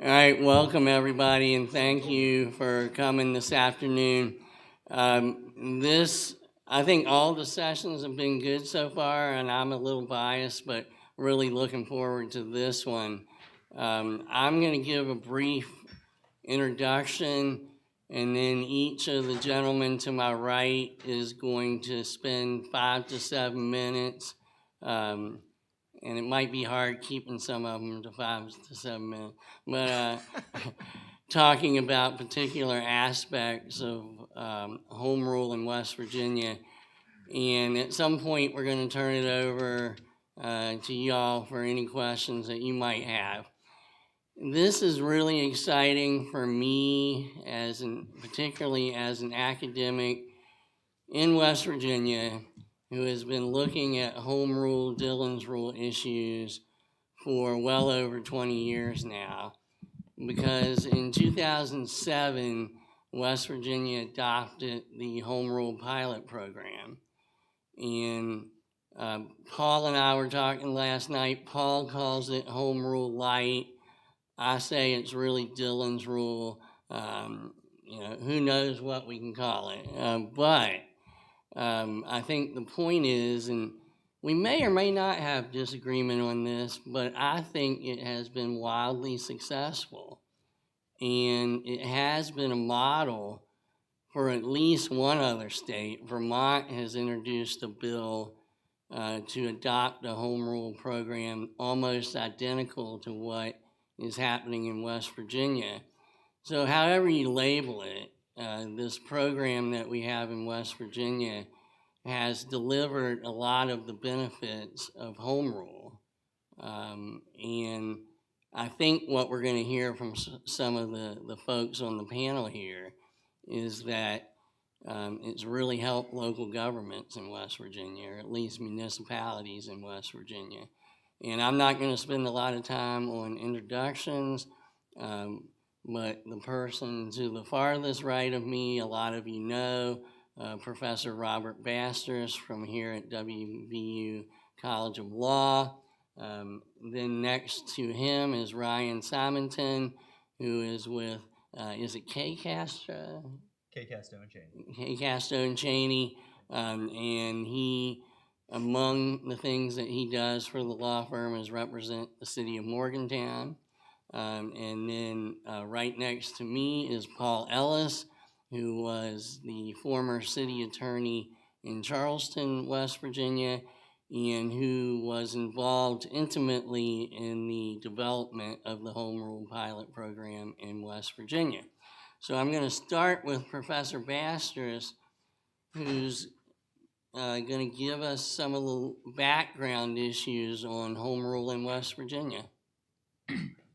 All right, welcome everybody, and thank you for coming this afternoon. I think all the sessions have been good so far, and I'm a little biased, but really looking forward to this one. I'm going to give a brief introduction, and then each of the gentlemen to my right is going to spend 5 to 7 minutes. And it might be hard keeping some of them to 5 to 7 minutes, but talking about particular aspects of home rule in West Virginia. And at some point, we're going to turn it over to y'all for any questions that you might have. This is really exciting for me, particularly as an academic in West Virginia, who has been looking at home rule, Dillon's rule issues for well over 20 years now. Because in 2007, West Virginia adopted the home rule pilot program. And Paul and I were talking last night. Paul calls it home rule light. I say it's really Dillon's rule. Who knows what we can call it. But I think the point is, and we may or may not have disagreement on this, but I think it has been wildly successful. And it has been a model for at least one other state. Vermont has introduced a bill to adopt a home rule program almost identical to what is happening in West Virginia. So however you label it, this program that we have in West Virginia has delivered a lot of the benefits of home rule. And I think what we're going to hear from some of the folks on the panel here is that it's really helped local governments in West Virginia, or at least municipalities in West Virginia. And I'm not going to spend a lot of time on introductions, but the person to the farthest right of me, a lot of you know, Professor Robert Bastress from here at WVU College of Law. Then next to him is Ryan Simonton, who is with, is it Casto? Casto and Cheney. Casto and Cheney. And he, among the things that he does for the law firm, is represent the city of Morgantown. And then right next to me is Paul Ellis, who was the former city attorney in Charleston, West Virginia, and who was involved intimately in the development of the home rule pilot program in West Virginia. So I'm going to start with Professor Bastress, who's going to give us some of the background issues on home rule in West Virginia.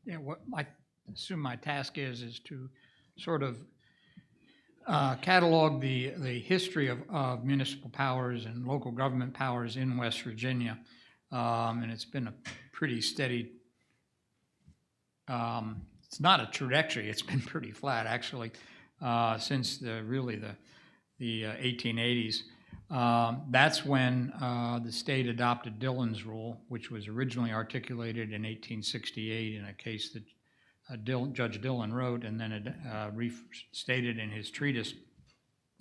Yeah, what I assume my task is to sort of catalog the history of municipal powers and local government powers in West Virginia, and it's been a pretty steady. It's not a trajectory; it's been pretty flat actually since the 1880s. That's when the state adopted Dillon's rule, which was originally articulated in 1868 in a case that Judge Dillon wrote and then restated in his treatise.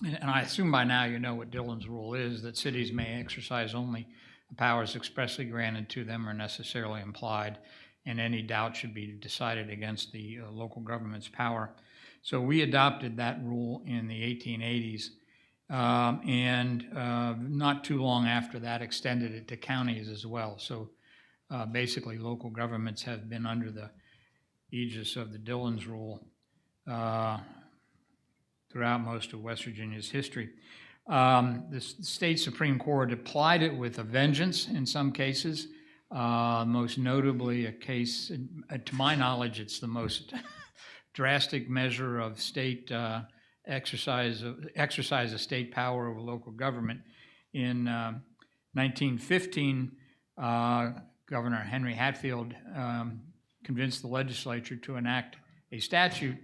And I assume by now you know what Dillon's rule is, that cities may exercise only the powers expressly granted to them or necessarily implied, and any doubt should be decided against the local government's power. So we adopted that rule in the 1880s. And not too long after that extended it to counties as well. So basically local governments have been under the aegis of the Dillon's rule throughout most of West Virginia's history. The state Supreme Court applied it with a vengeance in some cases, most notably a case, to my knowledge, it's the most drastic measure of state exercise of state power over local government. In 1915, Governor Henry Hatfield convinced the legislature to enact a statute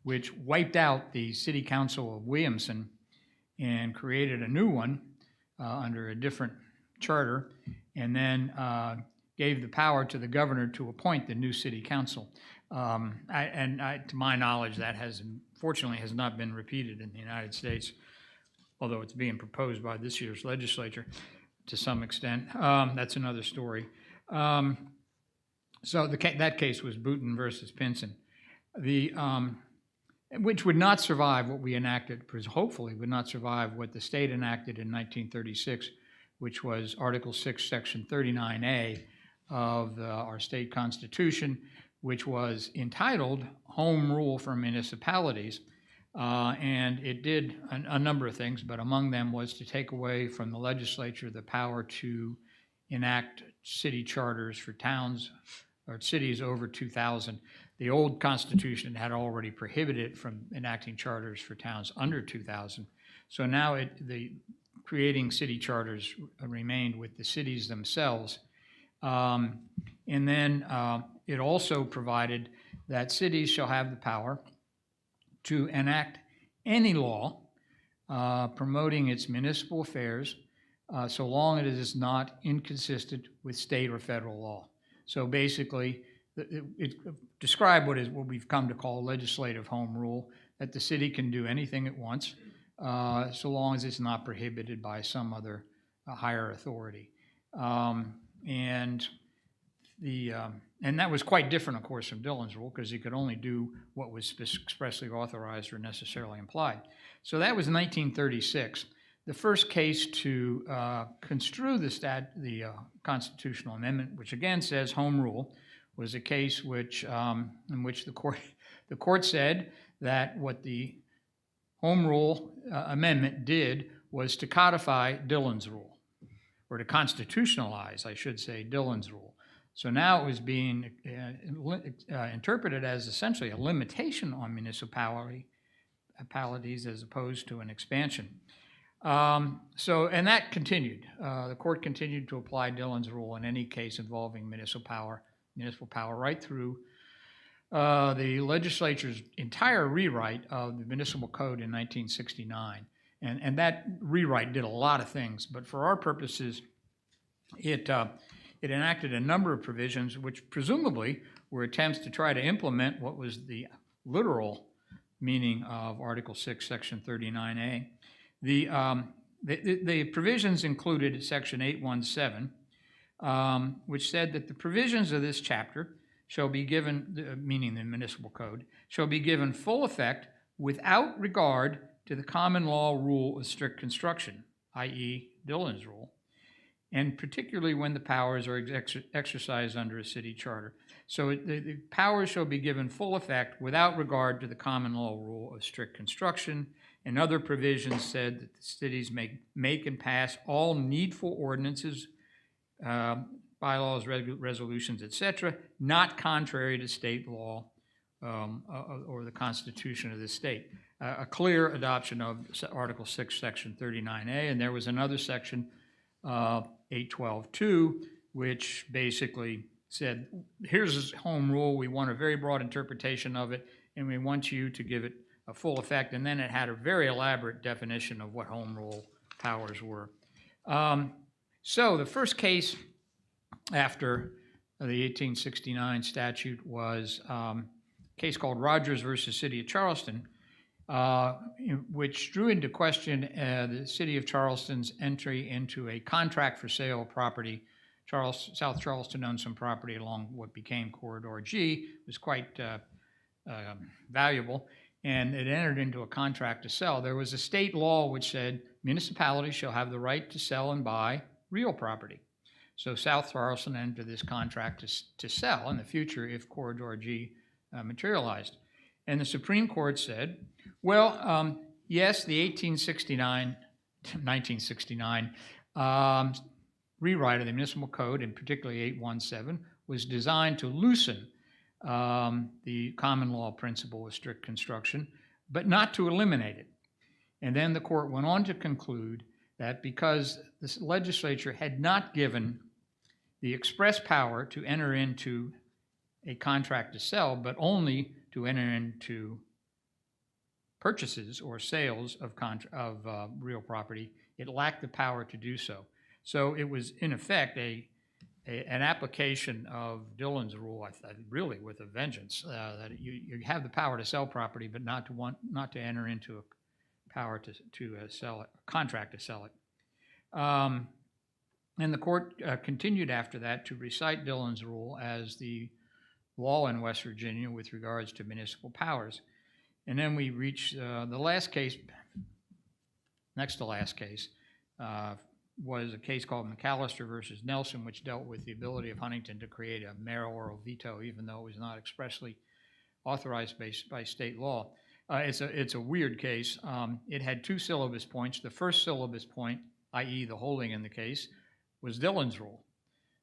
which wiped out the City Council of Williamson and created a new one under a different charter, and then gave the power to the governor to appoint the new city council. To my knowledge, that fortunately has not been repeated in the United States, although it's being proposed by this year's legislature to some extent. That's another story. So that case was Booton versus Pinson, which would not survive what we enacted, because hopefully would not survive what the state enacted in 1936, which was Article 6, Section 39A of our state constitution, which was entitled Home Rule for Municipalities. And it did a number of things, but among them was to take away from the legislature the power to enact city charters for towns or cities over 2,000. The old Constitution had already prohibited it from enacting charters for towns under 2,000. So now the creating city charters remained with the cities themselves. And then it also provided that cities shall have the power to enact any law promoting its municipal affairs so long as it is not inconsistent with state or federal law. So basically, it described what we've come to call legislative home rule, that the city can do anything it wants so long as it's not prohibited by some other higher authority. And that was quite different, of course, from Dillon's rule, because he could only do what was expressly authorized or necessarily implied. So that was 1936. The first case to construe the constitutional amendment, which again says home rule, was a case in which the court said that what the home rule amendment did was to codify Dillon's rule, or to constitutionalize, I should say, Dillon's rule. So now it was being interpreted as essentially a limitation on municipalities as opposed to an expansion. And that continued. The court continued to apply Dillon's rule in any case involving municipal power right through the legislature's entire rewrite of the municipal code in 1969. And that rewrite did a lot of things, but for our purposes, it enacted a number of provisions which presumably were attempts to try to implement what was the literal meaning of Article 6, Section 39A. The provisions included Section 817, which said that the provisions of this chapter shall be given, meaning the municipal code, shall be given full effect without regard to the common law rule of strict construction, i.e. Dillon's rule, and particularly when the powers are exercised under a city charter. So the powers shall be given full effect without regard to the common law rule of strict construction. And other provisions said that the cities may make and pass all needful ordinances, bylaws, resolutions, etc., not contrary to state law or the Constitution of the state. A clear adoption of Article 6, Section 39A, and there was another section, 812.2, which basically said, here's a home rule, we want a very broad interpretation of it, and we want you to give it a full effect, and then it had a very elaborate definition of what home rule powers were. So the first case after the 1869 statute was a case called Rogers versus City of Charleston, which drew into question the City of Charleston's entry into a contract for sale of property. South Charleston owned some property along what became Corridor G. It was quite valuable, and it entered into a contract to sell. There was a state law which said municipalities shall have the right to sell and buy real property. So South Charleston entered this contract to sell in the future if Corridor G materialized. And the Supreme Court said, well, yes, the 1969 rewrite of the municipal code, and particularly 817, was designed to loosen the common law principle of strict construction, but not to eliminate it. And then the court went on to conclude that because the legislature had not given the express power to enter into a contract to sell, but only to enter into purchases or sales of real property, it lacked the power to do so. So it was, in effect, a an application of Dillon's rule, really with a vengeance, that you have the power to sell property, but not to enter into a power to sell it, a contract to sell it. And the court continued after that to recite Dillon's rule as the law in West Virginia with regards to municipal powers. And then we reach the last case, next to last case, was a case called Mcallister versus Nelson, which dealt with the ability of Huntington to create a mayoral veto, even though it was not expressly authorized by state law. It's a weird case. It had two syllabus points. The first syllabus point, i.e. the holding in the case, was Dillon's rule.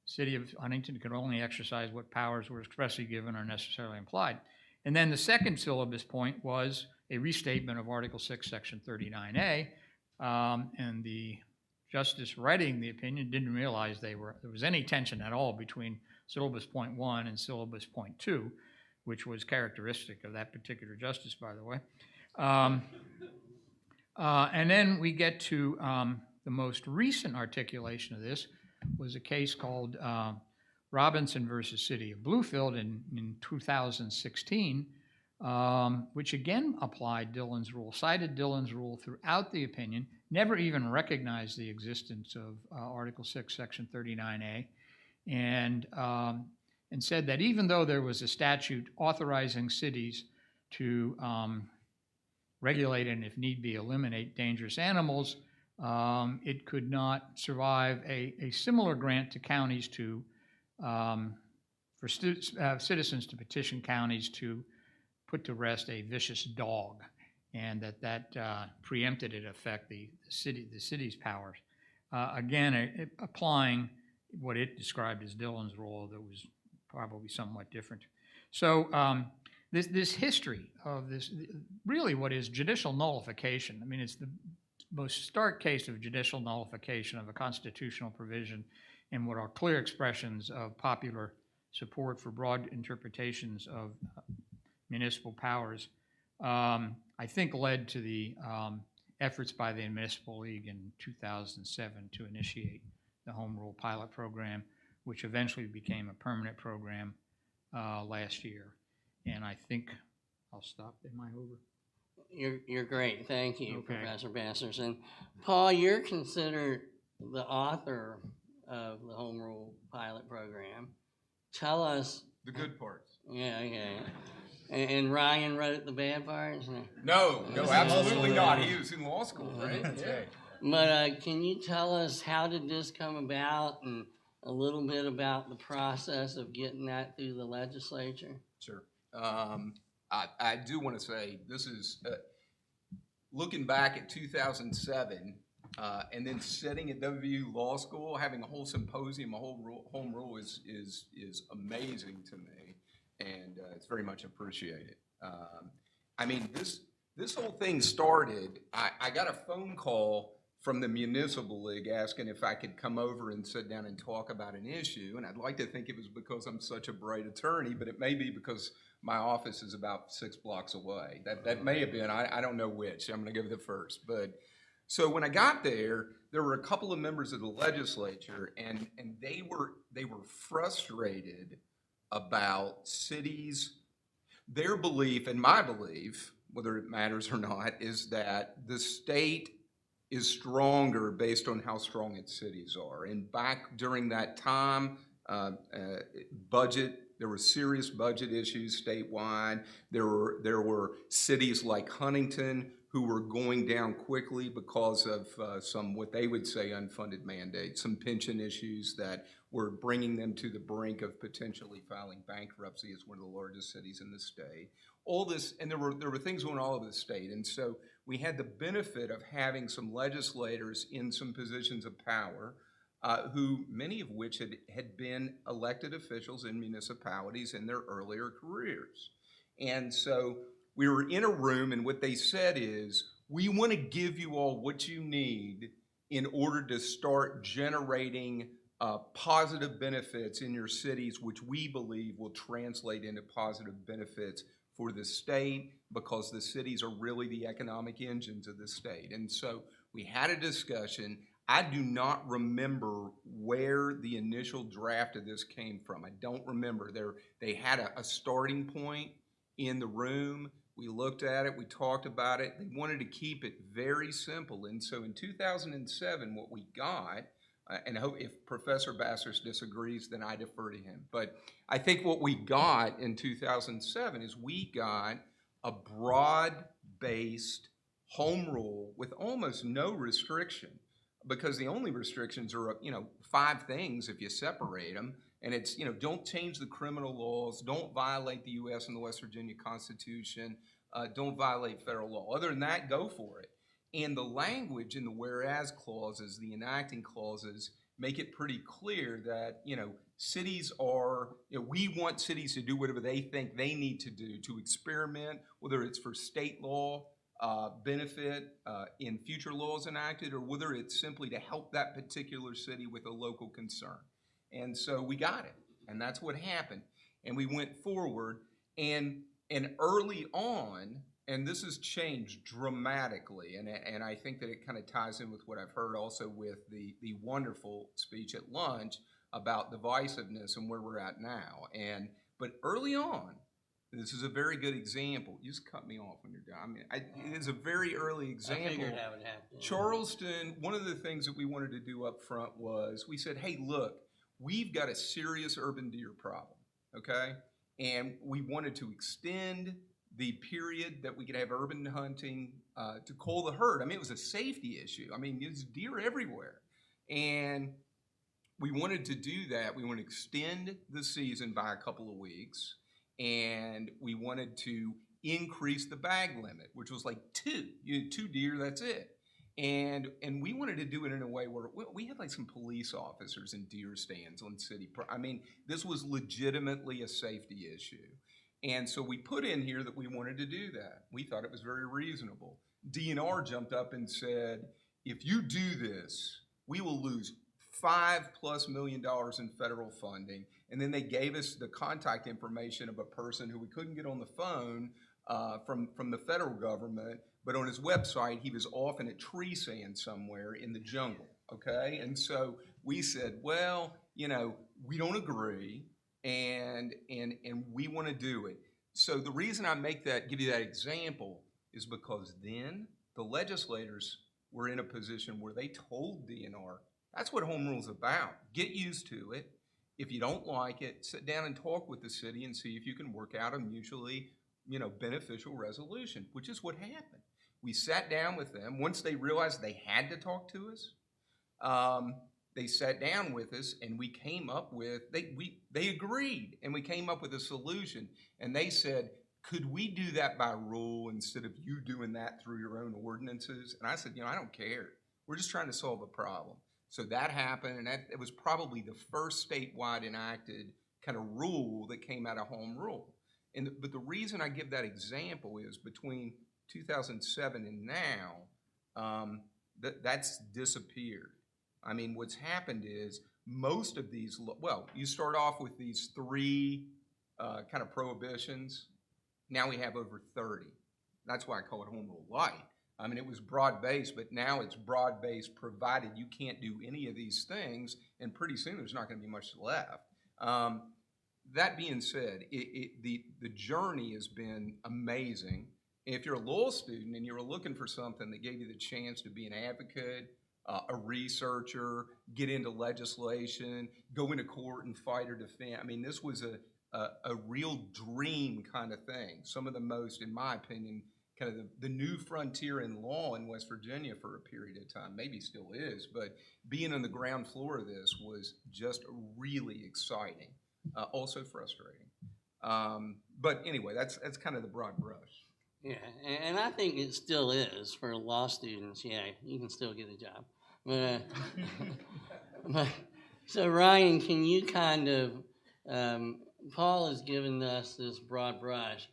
City of Huntington could only exercise what powers were expressly given or necessarily implied. And then the second syllabus point was a restatement of Article 6, Section 39A, and the justice writing the opinion didn't realize there was any tension at all between syllabus point 1 and syllabus point 2, which was characteristic of that particular justice, by the way. And then we get to the most recent articulation of this was a case called Robinson versus City of Bluefield in 2016, which again applied Dillon's rule, cited Dillon's rule throughout the opinion, never even recognized the existence of Article 6, Section 39A, and said that even though there was a statute authorizing cities to regulate and, if need be, eliminate dangerous animals, it could not survive a similar grant to counties for citizens to petition counties to put to rest a vicious dog, and that preempted, in effect, the city's powers. Again, applying what it described as Dillon's rule that was probably somewhat different. So this history of this, really what is judicial nullification, I mean, it's the most stark case of judicial nullification of a constitutional provision and what are clear expressions of popular support for broad interpretations of municipal powers, I think led to the efforts by the Municipal League in 2007 to initiate the Home Rule Pilot Program, which eventually became a permanent program last year. And I think I'll stop. Am I over? You're great. Thank you, Okay. Professor Bastress. And Paul, you're considered the author of the Home Rule Pilot Program. Tell us. The good parts. Yeah. And Ryan wrote the bad parts? No, absolutely not. He was in law school, right? That's right. But can you tell us how did this come about and a little bit about the process of getting that through the legislature? Sure. I do want to say this is looking back at 2007 and then sitting at WVU Law School, having a whole symposium, a whole home rule is amazing to me, and it's very much appreciated. I mean, this whole thing started. I got a phone call from the Municipal League asking if I could come over and sit down and talk about an issue, and I'd like to think it was because I'm such a bright attorney, but it may be because my office is about 6 blocks away. That may have been, I don't know which. I'm going to go with the first. But so when I got there were a couple of members of the legislature, and they were frustrated about cities. Their belief and my belief, whether it matters or not, is that the state is stronger based on how strong its cities are. And back during that time, there were serious budget issues statewide. There were cities like Huntington who were going down quickly because of some, what they would say, unfunded mandates, some pension issues that were bringing them to the brink of potentially filing bankruptcy as one of the largest cities in the state. All this, and there were things going on all over the state. And so we had the benefit of having some legislators in some positions of power, who many of which had been elected officials in municipalities in their earlier careers. And so we were in a room, and what they said is, we want to give you all what you need in order to start generating positive benefits in your cities, which we believe will translate into positive benefits for the state, because the cities are really the economic engines of the state. And so we had a discussion. I do not remember where the initial draft of this came from. I don't remember. They had a starting point in the room. We looked at it. We talked about it. They wanted to keep it very simple. And so in 2007, what we got, and I hope if Professor Bastress disagrees, then I defer to him. But I think what we got in 2007 is we got a broad-based home rule with almost no restriction, because the only restrictions are, 5 things if you separate them. And it's, don't change the criminal laws, don't violate the U.S. and the West Virginia Constitution, don't violate federal law. Other than that, go for it. And the language in the whereas clauses, the enacting clauses, make it pretty clear that, cities are, we want cities to do whatever they think they need to do to experiment, whether it's for state law benefit in future laws enacted, or whether it's simply to help that particular city with a local concern. And so we got it, and that's what happened. And we went forward, and early on, and this has changed dramatically, and I think that it kind of ties in with what I've heard also with the wonderful speech at lunch about divisiveness and where we're at now. But early on, this is a very good example. You just cut me off when you're done. I mean, it is a very early example. I figured that would happen. Charleston, one of the things that we wanted to do up front was we said, hey, look, we've got a serious urban deer problem, okay? And we wanted to extend the period that we could have urban hunting to cull the herd. I mean, it was a safety issue. I mean, there's deer everywhere. And we wanted to do that. We want to extend the season by a couple of weeks. And we wanted to increase the bag limit, which was like 2. 2 deer, that's it. And we wanted to do it in a way where we had like some police officers in deer stands on city. I mean, this was legitimately a safety issue. And so we put in here that we wanted to do that. We thought it was very reasonable. DNR jumped up and said, if you do this, we will lose $5+ million in federal funding. And then they gave us the contact information of a person who we couldn't get on the phone from the federal government, but on his website, he was off in a tree stand somewhere in the jungle, okay? And so we said, well, we don't agree, and we want to do it. So the reason I give you that example is because then the legislators were in a position where they told DNR, that's what home rule's about. Get used to it. If you don't like it, sit down and talk with the city and see if you can work out a mutually, beneficial resolution, which is what happened. We sat down with them. Once they realized they had to talk to us, they sat down with us, and we came up with, they agreed, and we came up with a solution. And they said, could we do that by rule instead of you doing that through your own ordinances? And I said, I don't care. We're just trying to solve a problem. So that happened, and it was probably the first statewide enacted kind of rule that came out of home rule. But the reason I give that example is between 2007 and now, that's disappeared. I mean, what's happened is most of these, you start off with these 3 kind of prohibitions. Now we have over 30. That's why I call it home rule light. I mean, it was broad-based, but now it's broad-based provided you can't do any of these things, and pretty soon there's not going to be much left. That being said, the journey has been amazing. If you're a law student and you're looking for something that gave you the chance to be an advocate, a researcher, get into legislation, go into court and fight or defend, I mean, this was a real dream kind of thing. Some of the most, in my opinion, kind of the new frontier in law in West Virginia for a period of time, maybe still is, but being on the ground floor of this was just really exciting, also frustrating. But anyway, that's kind of the broad brush. Yeah, and I think it still is for law students. Yeah, you can still get a job. But so Ryan, can you kind of, Paul has given us this broad brush,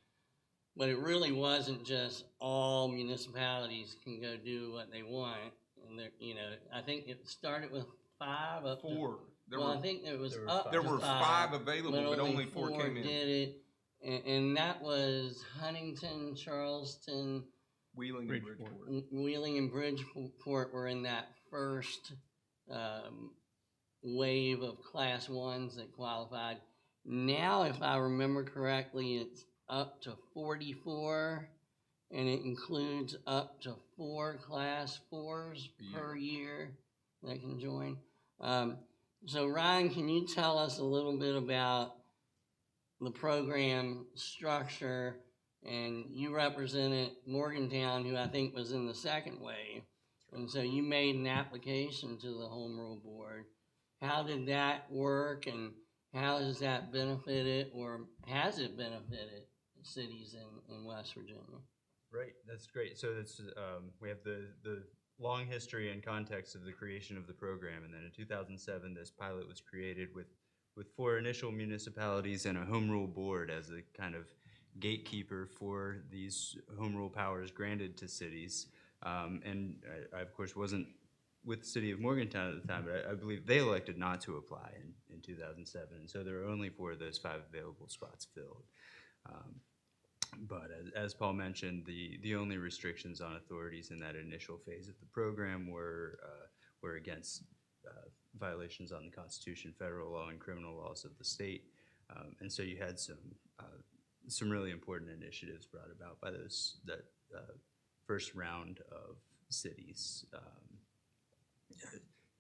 but it really wasn't just all municipalities can go do what they want. And I think it started with 5 up 4. to, I think it was up There to were 5 available, but only 4 came in. did it, and that was Huntington, Charleston, Wheeling and Bridgeport. Wheeling and Bridgeport were in that first wave of class ones that qualified. Now, if I remember correctly, it's up to 44, and it includes up to 4 class 4s per year that can join. So Ryan, can you tell us a little bit about the program structure? And you represented Morgantown, who I think was in the second wave. And so you made an application to the Home Rule Board. How did that work, and how has that benefited, or has it benefited cities in West Virginia? Right, that's great. So that's we have the long history and context of the creation of the program, and then in 2007, this pilot was created with 4 initial municipalities and a home rule board as a kind of gatekeeper for these home rule powers granted to cities. And I, of course, wasn't with the city of Morgantown at the time, but I believe they elected not to apply in 2007, and so there were only 4 of those 5 available spots filled. But as Paul mentioned, the only restrictions on authorities in that initial phase of the program were against violations on the Constitution, federal law, and criminal laws of the state. And so you had some really important initiatives brought about by that first round of cities,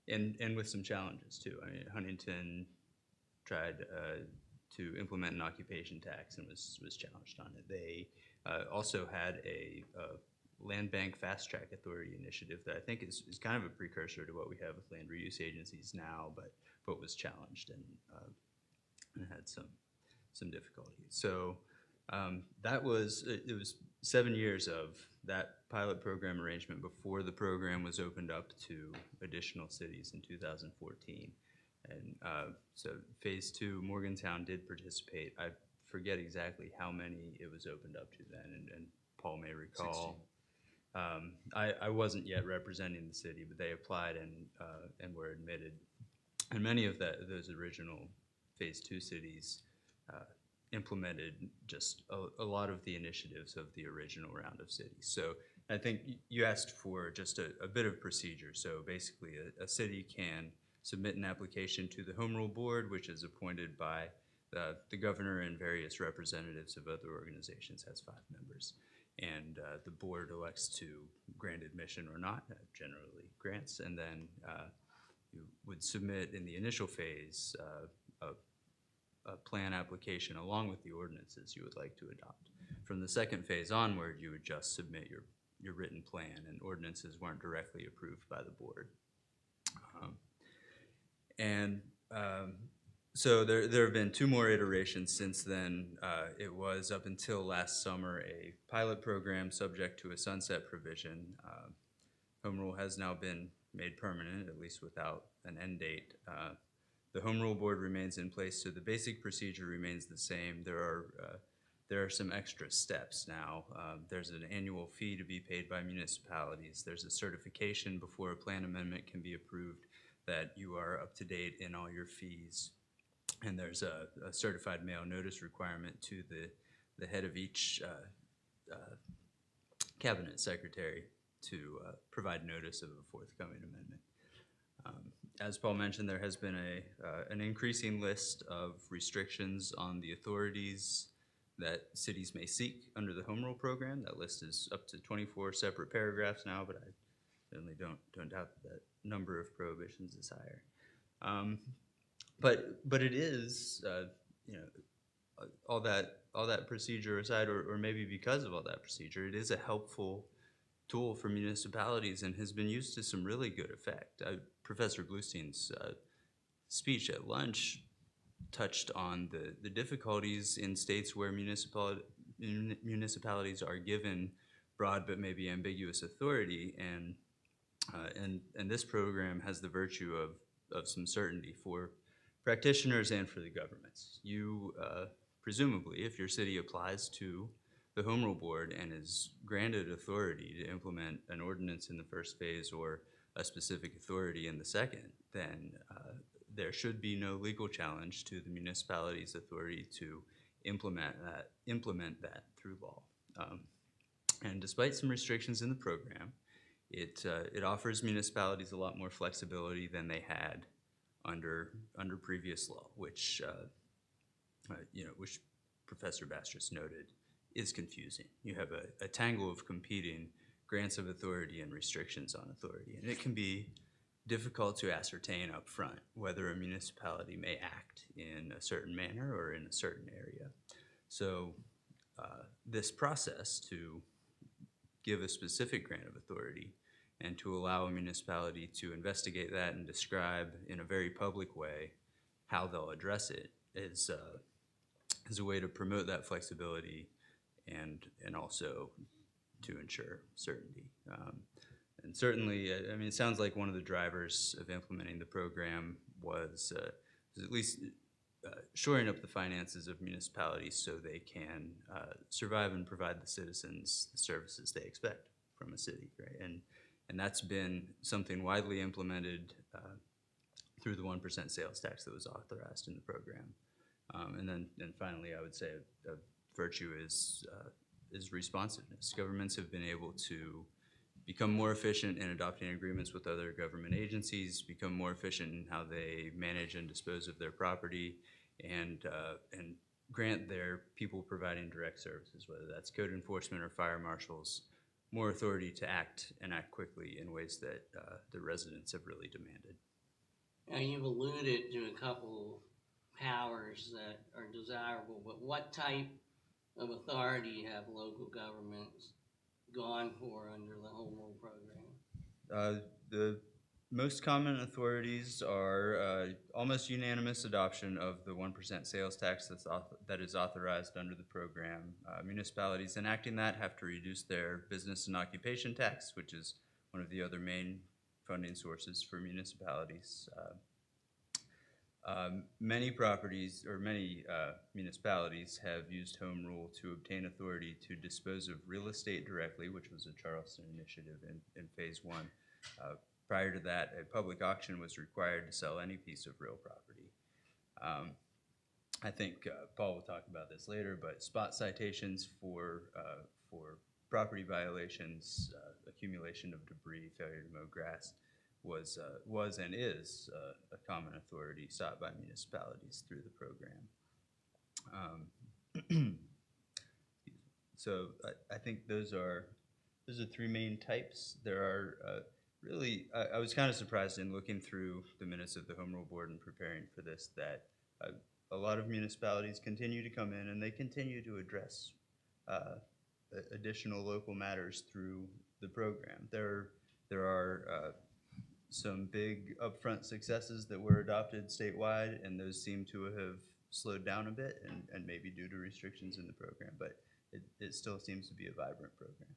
and with some challenges too. I mean, Huntington tried to implement an occupation tax and was challenged on it. They also had a land bank fast track authority initiative that I think is kind of a precursor to what we have with land reuse agencies now, but was challenged and had some difficulties. So it was 7 years of that pilot program arrangement before the program was opened up to additional cities in 2014. And so phase 2, Morgantown did participate. I forget exactly how many it was opened up to then, and Paul may recall. 16. I wasn't yet representing the city, but they applied and were admitted. And many of those original phase 2 cities implemented just a lot of the initiatives of the original round of cities. So I think you asked for just a bit of procedure. So basically a city can submit an application to the Home Rule Board, which is appointed by the governor and various representatives of other organizations, has 5 members. And the board elects to grant admission or not, generally grants, and then you would submit in the initial phase a plan application along with the ordinances you would like to adopt. From the second phase onward, you would just submit your written plan, and ordinances weren't directly approved by the board. So there have been 2 more iterations since then. It was, up until last summer, a pilot program subject to a sunset provision. Home Rule has now been made permanent, at least without an end date. The Home Rule Board remains in place, so the basic procedure remains the same. There are some extra steps now. There's an annual fee to be paid by municipalities. There's a certification before a plan amendment can be approved that you are up to date in all your fees. And there's a certified mail notice requirement to the head of each cabinet secretary to provide notice of a forthcoming amendment. As Paul mentioned, there has been an increasing list of restrictions on the authorities that cities may seek under the Home Rule program. That list is up to 24 separate paragraphs now, but I certainly don't doubt that number of prohibitions is higher. But it is, all that procedure aside, or maybe because of all that procedure, it is a helpful tool for municipalities and has been used to some really good effect. Professor Bluestein's speech at lunch touched on the difficulties in states where municipalities are given broad but maybe ambiguous authority, and this program has the virtue of some certainty for practitioners and for the governments. You, presumably, if your city applies to the Home Rule Board and is granted authority to implement an ordinance in the first phase or a specific authority in the second, then there should be no legal challenge to the municipality's authority to implement that through law. And despite some restrictions in the program, It offers municipalities a lot more flexibility than they had under previous law, which which Professor Bastress noted is confusing. You have a tangle of competing grants of authority and restrictions on authority, and it can be difficult to ascertain up front whether a municipality may act in a certain manner or in a certain area. So this process to give a specific grant of authority and to allow a municipality to investigate that and describe in a very public way how they'll address it is a way to promote that flexibility and also to ensure certainty. And certainly, I mean, it sounds like one of the drivers of implementing the program was at least shoring up the finances of municipalities so they can survive and provide the citizens the services they expect from a city, right? And that's been something widely implemented through the 1% sales tax that was authorized in the program. And then finally, I would say a virtue is responsiveness. Governments have been able to become more efficient in adopting agreements with other government agencies, become more efficient in how they manage and dispose of their property, and grant their people providing direct services, whether that's code enforcement or fire marshals, more authority to act and act quickly in ways that the residents have really demanded. Now, you've alluded to a couple powers that are desirable, but what type of authority have local governments gone for under the Home Rule program? The most common authorities are almost unanimous adoption of the 1% sales tax that is authorized under the program. Municipalities enacting that have to reduce their business and occupation tax, which is one of the other main funding sources for municipalities. Many municipalities have used Home Rule to obtain authority to dispose of real estate directly, which was a Charleston initiative in phase 1. Prior to that, a public auction was required to sell any piece of real property. I think Paul will talk about this later, but spot citations for property violations, accumulation of debris, failure to mow grass, was and is a common authority sought by municipalities through the program. So I think those are three main types. There are really, I was kind of surprised in looking through the minutes of the Home Rule Board and preparing for this that a lot of municipalities continue to come in and they continue to address additional local matters through the program. There are some big upfront successes that were adopted statewide, and those seem to have slowed down a bit, and maybe due to restrictions in the program, but it still seems to be a vibrant program.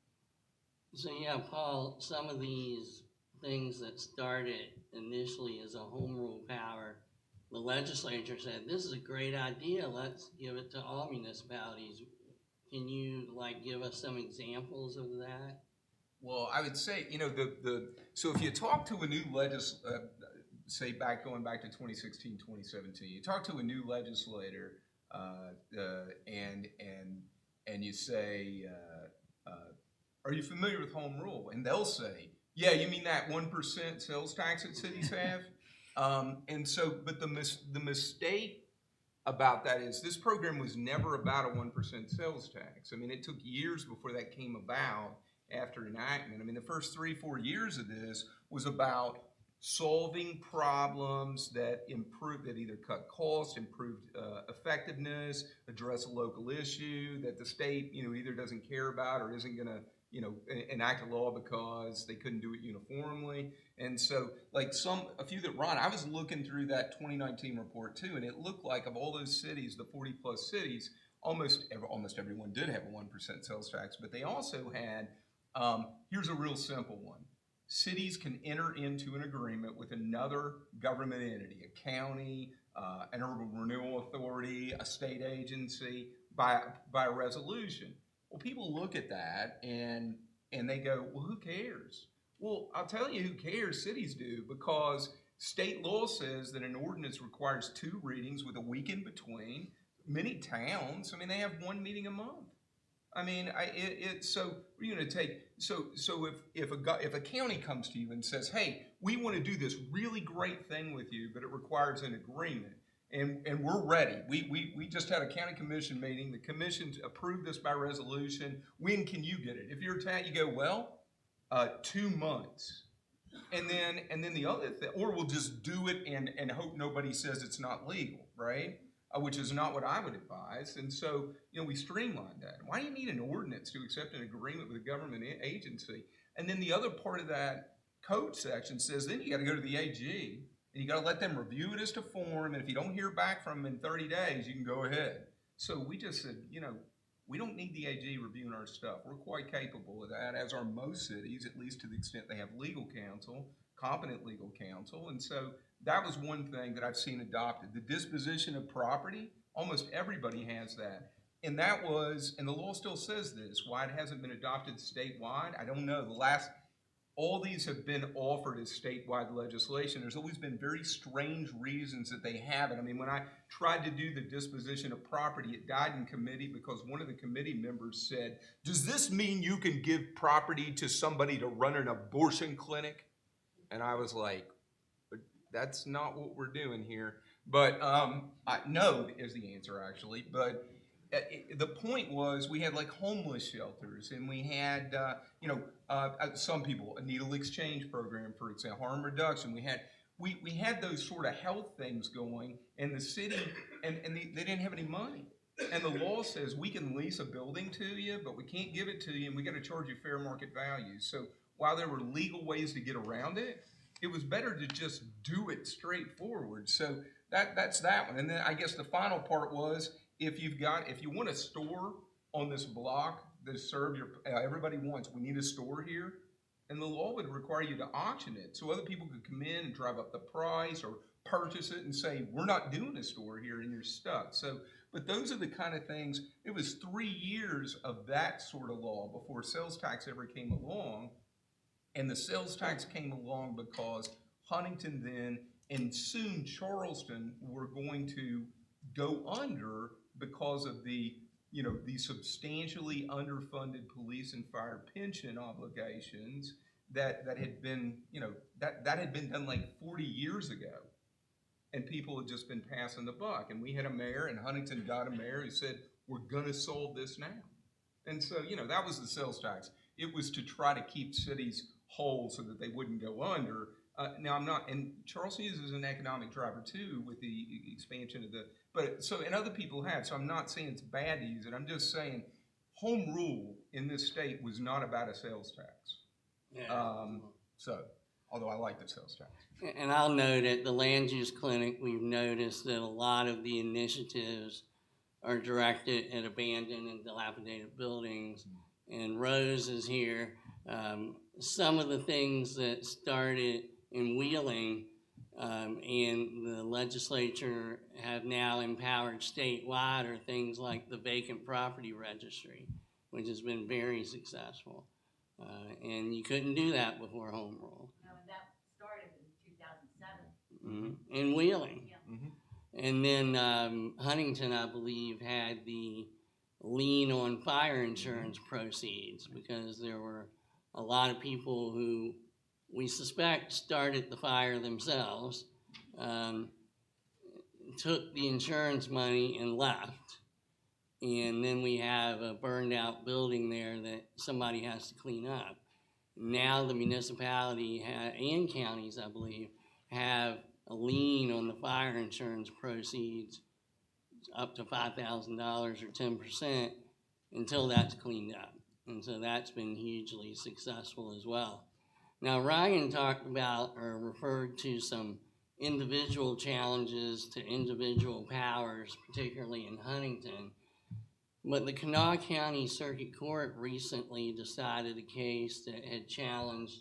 So yeah, Paul, some of these things that started initially as a home rule power, the legislature said, this is a great idea, let's give it to all municipalities. Can you give us some examples of that? Well, I would say, so if you talk to a new say going back to 2016, 2017, you talk to a new legislator and you say, are you familiar with Home Rule? And they'll say, yeah, you mean that 1% sales tax that cities have? But the mistake about that is this program was never about a 1% sales tax. I mean, it took years before that came about after enactment. I mean, the first 3-4 years of this was about solving problems that either cut costs, improved effectiveness, address a local issue that the state, either doesn't care about or isn't going to, enact a law because they couldn't do it uniformly. And so, a few that run, I was looking through that 2019 report too, and it looked like of all those cities, the 40 plus cities, almost everyone did have a 1% sales tax, but they also had, here's a real simple one. Cities can enter into an agreement with another government entity, a county, an urban renewal authority, a state agency, by a resolution. Well, people look at that and they go, well, who cares? Well, I'll tell you who cares. Cities do, because state law says that an ordinance requires 2 readings with a week in between. Many towns, they have 1 meeting a month. I mean, so we're going to take, so if a county comes to you and says, hey, we want to do this really great thing with you, but it requires an agreement, and we're ready. We just had a county commission meeting. The commission approved this by resolution. When can you get it? If you're a town, you go, well, 2 months. And then the other thing, or we'll just do it and hope nobody says it's not legal, right? Which is not what I would advise. And so, we streamlined that. Why do you need an ordinance to accept an agreement with a government agency? And then the other part of that code section says then you got to go to the AG and you got to let them review it as to form. And if you don't hear back from them in 30 days, you can go ahead. So we just said, we don't need the AG reviewing our stuff. We're quite capable of that, as are most cities, at least to the extent they have legal counsel, competent legal counsel. And so that was one thing that I've seen adopted. The disposition of property, almost everybody has that. And that was, and the law still says this, why it hasn't been adopted statewide, I don't know. All these have been offered as statewide legislation. There's always been very strange reasons that they haven't. I mean, when I tried to do the disposition of property, it died in committee because one of the committee members said, does this mean you can give property to somebody to run an abortion clinic? And I was like, that's not what we're doing here. But no is the answer, actually. But the point was we had like homeless shelters, and we had, some people, a needle exchange program, for example, harm reduction. We had those sort of health things going, and the city, and they didn't have any money. And the law says we can lease a building to you, but we can't give it to you, and we got to charge you fair market value. So while there were legal ways to get around it, it was better to just do it straightforward. So that's that one. And then I guess the final part was, if you want a store on this block that serve everybody wants, we need a store here, and the law would require you to auction it so other people could come in and drive up the price or purchase it and say, we're not doing a store here and you're stuck. So, but those are the kind of things. It was 3 years of that sort of law before sales tax ever came along. And the sales tax came along because Huntington then and soon Charleston were going to go under because of the substantially underfunded police and fire pension obligations that had been, that had been done like 40 years ago. And people had just been passing the buck. And we had a mayor, and Huntington got a mayor who said, we're going to solve this now. And so, that was the sales tax. It was to try to keep cities whole so that they wouldn't go under. Now I'm not, and Charleston uses an economic driver too with the expansion of and other people have, so I'm not saying it's bad to use it. I'm just saying home rule in this state was not about a sales tax. Yeah. Although I like the sales tax. And I'll note at the land use clinic, we've noticed that a lot of the initiatives are directed at abandoned and dilapidated buildings. And Rose is here. Some of the things that started in Wheeling and the legislature have now empowered statewide are things like the vacant property registry, which has been very successful. And you couldn't do that before home rule. No, and that started in 2007. Mm-hmm. In Wheeling. Yeah. Mm-hmm. And then Huntington, I believe, had the lien on fire insurance proceeds because there were a lot of people who we suspect started the fire themselves, took the insurance money and left. And then we have a burned out building there that somebody has to clean up. Now the municipality and counties, I believe, have a lien on the fire insurance proceeds up to $5,000 or 10% until that's cleaned up. And so that's been hugely successful as well. Now, Ryan talked about or referred to some individual challenges to individual powers, particularly in Huntington. But the Kanawha County Circuit Court recently decided a case that had challenged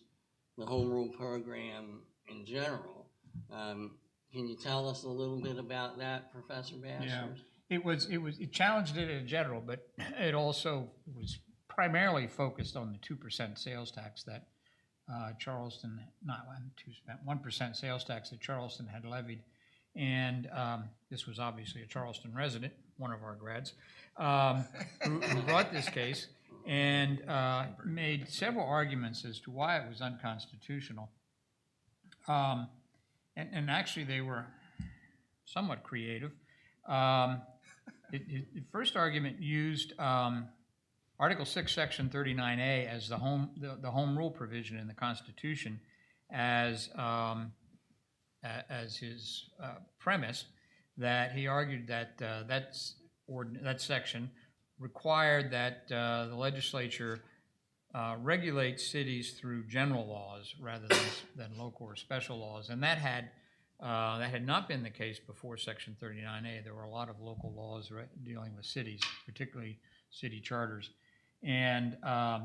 the home rule program in general. Can you tell us a little bit about that, Professor Bastress? Yeah, it challenged it in general, but it also was primarily focused on the 2% sales tax that Charleston, not 2%, 1% sales tax that Charleston had levied. And this was obviously a Charleston resident one of our grads, who brought this case and made several arguments as to why it was unconstitutional. And actually, they were somewhat creative. The first argument used Article 6, Section 39A as the home rule provision in the Constitution as his premise, that he argued that that section required that the legislature regulate cities through general laws rather than local or special laws, and that had not been the case before Section 39A. There were a lot of local laws dealing with cities, particularly city charters. And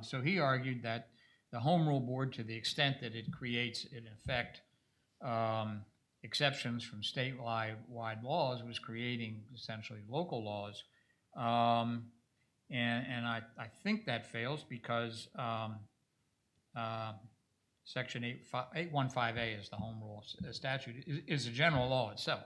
so he argued that the Home Rule Board, to the extent that it creates, in effect, exceptions from statewide laws, was creating essentially local laws. And I think that fails because Section 815A is the Home Rule statute, is a general law itself.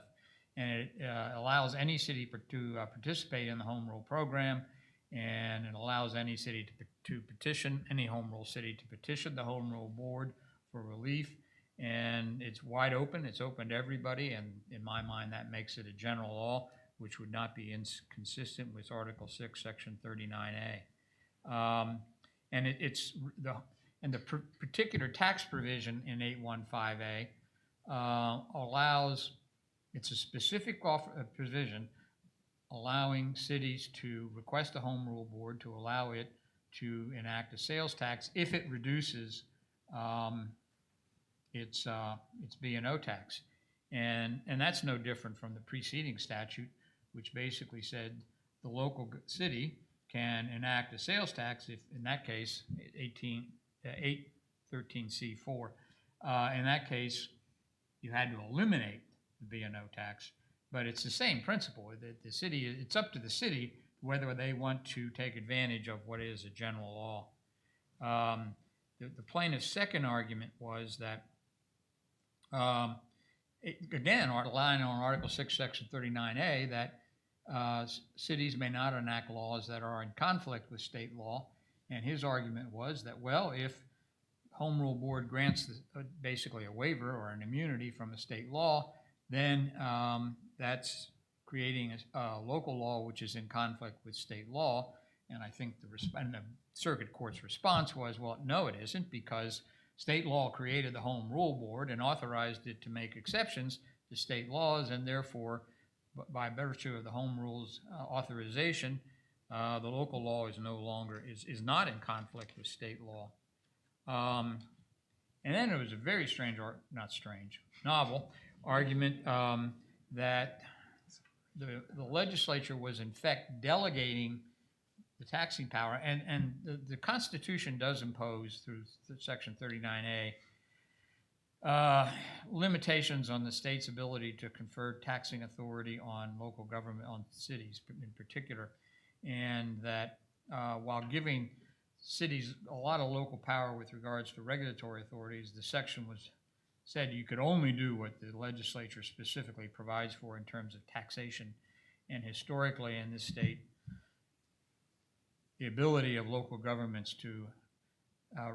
And it allows any city to participate in the Home Rule program, and it allows any city to petition, any Home Rule city to petition the Home Rule Board for relief. And it's wide open, it's open to everybody, and in my mind that makes it a general law, which would not be inconsistent with Article 6, Section 39A. And the particular tax provision in 815A allows, it's a specific provision allowing cities to request a Home Rule Board to allow it to enact a sales tax if it reduces its B&O tax. And that's no different from the preceding statute, which basically said the local city can enact a sales tax if, in that case, 813C4. In that case, you had to eliminate the B&O tax, but it's the same principle. The city, it's up to the city whether they want to take advantage of what is a general law. The plaintiff's second argument was that, again, relying on Article 6, Section 39A, that cities may not enact laws that are in conflict with state law. And his argument was that, well, if Home Rule Board grants basically a waiver or an immunity from a state law, then that's creating a local law which is in conflict with state law. And I think the circuit court's response was, well, no, it isn't, because state law created the Home Rule Board and authorized it to make exceptions to state laws, and therefore, by virtue of the Home Rule's authorization, the local law is no longer, is not in conflict with state law. And then there was a very strange, or not strange, novel argument that the legislature was in fact delegating the taxing power, and the Constitution does impose through Section 39A limitations on the state's ability to confer taxing authority on local government, on cities in particular, and that while giving cities a lot of local power with regards to regulatory authorities, the section said you could only do what the legislature specifically provides for in terms of taxation. And historically in this state, the ability of local governments to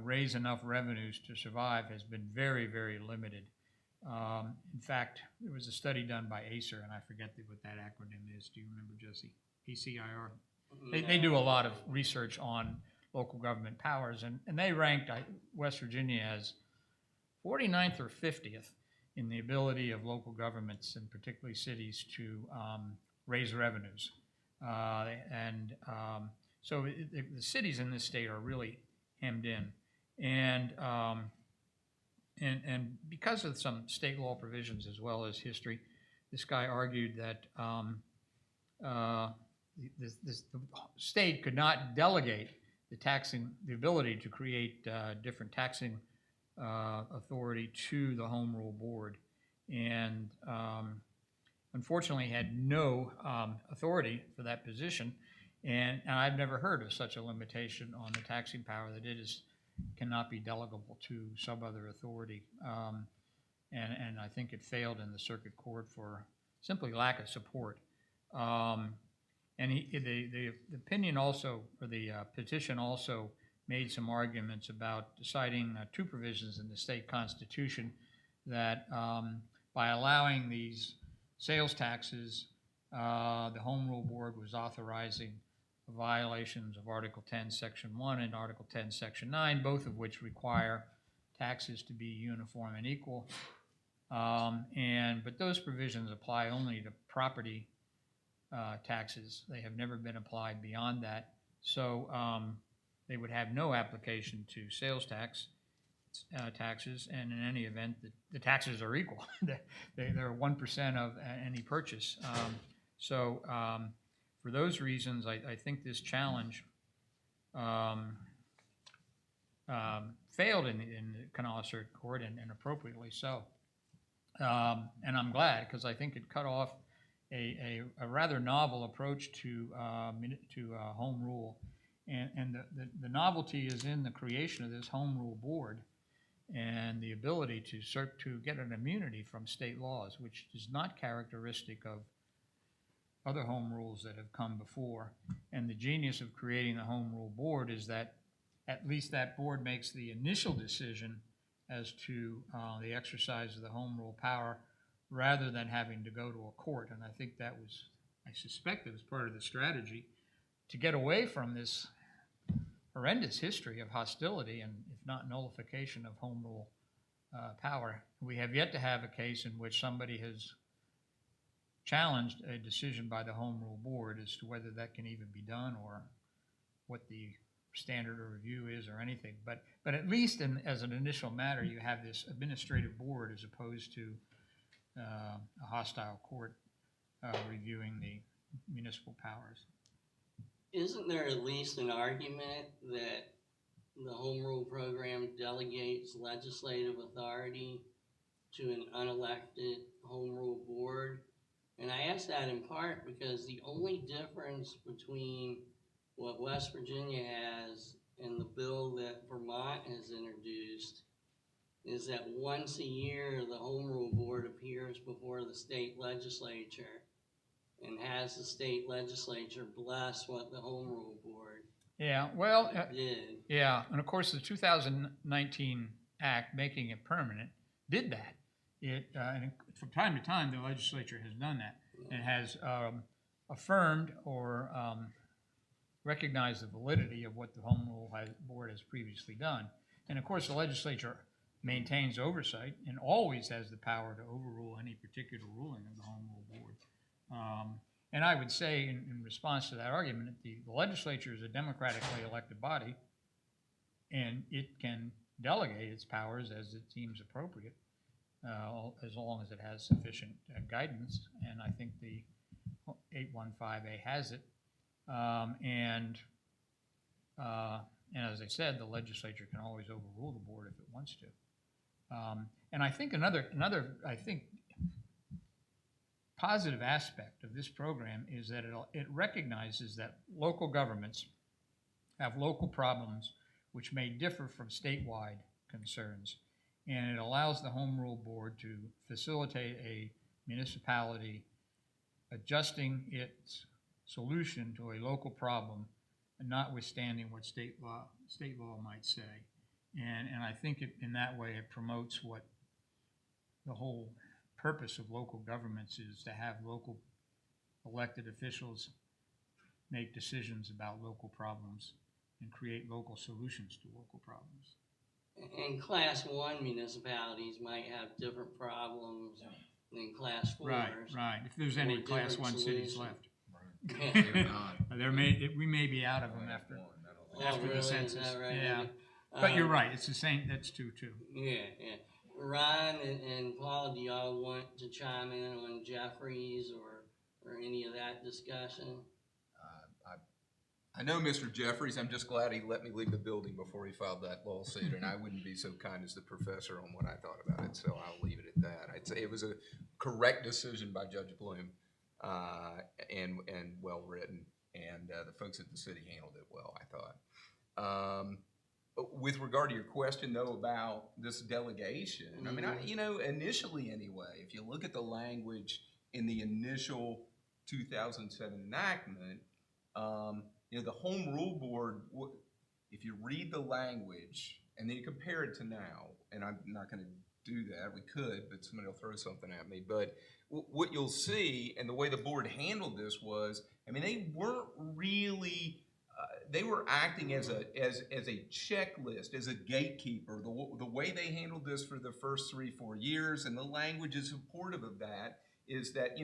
raise enough revenues to survive has been very, very limited. In fact, there was a study done by ACER, and I forget what that acronym is. Do you remember, Jesse? ACIR? They do a lot of research on local government powers, and they ranked West Virginia as 49th or 50th in the ability of local governments, and particularly cities, to raise revenues. So the cities in this state are really hemmed in. And because of some state law provisions as well as history, this guy argued that the state could not delegate the ability to create different taxing authority to the Home Rule Board, and unfortunately had no authority for that position. And I've never heard of such a limitation on the taxing power, that it cannot be delegable to some other authority. And I think it failed in the circuit court for simply lack of support. And the opinion also, or the petition also made some arguments about citing two provisions in the state constitution that by allowing these sales taxes, the Home Rule Board was authorizing violations of Article 10, Section 1 and Article 10, Section 9, both of which require taxes to be uniform and equal. But those provisions apply only to property taxes. They have never been applied beyond that. So they would have no application to sales taxes, and in any event, the taxes are equal. They're 1% of any purchase. For those reasons, I think this challenge failed in the Mcallister court, and appropriately so. And I'm glad, because I think it cut off a rather novel approach to home rule. And the novelty is in the creation of this Home Rule Board and the ability to get an immunity from state laws, which is not characteristic of other home rules that have come before. And the genius of creating the Home Rule Board is that at least that board makes the initial decision as to the exercise of the home rule power, rather than having to go to a court. And I think I suspect it was part of the strategy to get away from this horrendous history of hostility and, if not nullification, of home rule power. We have yet to have a case in which somebody has challenged a decision by the Home Rule Board as to whether that can even be done, or what the standard of review is, or anything. But at least as an initial matter, you have this administrative board as opposed to a hostile court reviewing the municipal powers. Isn't there at least an argument that the home rule program delegates legislative authority to an unelected home rule board? And I ask that in part because the only difference between what West Virginia has and the bill that Vermont has introduced is that once a year the Home Rule Board appears before the state legislature and has the state legislature bless what the Home Rule Board did. Yeah, and of course the 2019 Act making it permanent did that. And from time to time the legislature has done that, and has affirmed or recognized the validity of what the Home Rule Board has previously done. And of course the legislature maintains oversight and always has the power to overrule any particular ruling of the Home Rule Board. And I would say, in response to that argument, the legislature is a democratically elected body, and it can delegate its powers as it seems appropriate, as long as it has sufficient guidance. And I think the 815A has it. And as I said, the legislature can always overrule the board if it wants to. And I think another positive aspect of this program is that it recognizes that local governments have local problems which may differ from statewide concerns. And it allows the Home Rule Board to facilitate a municipality adjusting its solution to a local problem, notwithstanding what state law might say. And I think in that way it promotes what the whole purpose of local governments is, to have local elected officials make decisions about local problems and create local solutions to local problems. And Class 1 municipalities might have different problems than Class 4s. Right. If there's any Class 1 cities left. Yeah. We may be out of them after Really? the Is census. that right? Yeah. But you're right, it's the same, that's true too. Yeah. Ron and Paul, do y'all want to chime in on Jeffries or any of that discussion? I know Mr. Jeffries. I'm just glad he let me leave the building before he filed that lawsuit, and I wouldn't be so kind as the professor on what I thought about it, so I'll leave it at that. I'd say it was a correct decision by Judge Bloom, and well written, and the folks at the city handled it well, I thought. With regard to your question, though, about this delegation, I mean, initially anyway, if you look at the language in the initial 2007 enactment, the Home Rule Board, if you read the language and then you compare it to now, and I'm not going to do that, we could, but somebody will throw something at me, but what you'll see, and the way the board handled this was, they weren't really, they were acting as a checklist, as a gatekeeper. The way they handled this for the first 3-4 years, and the language is supportive of that, is that,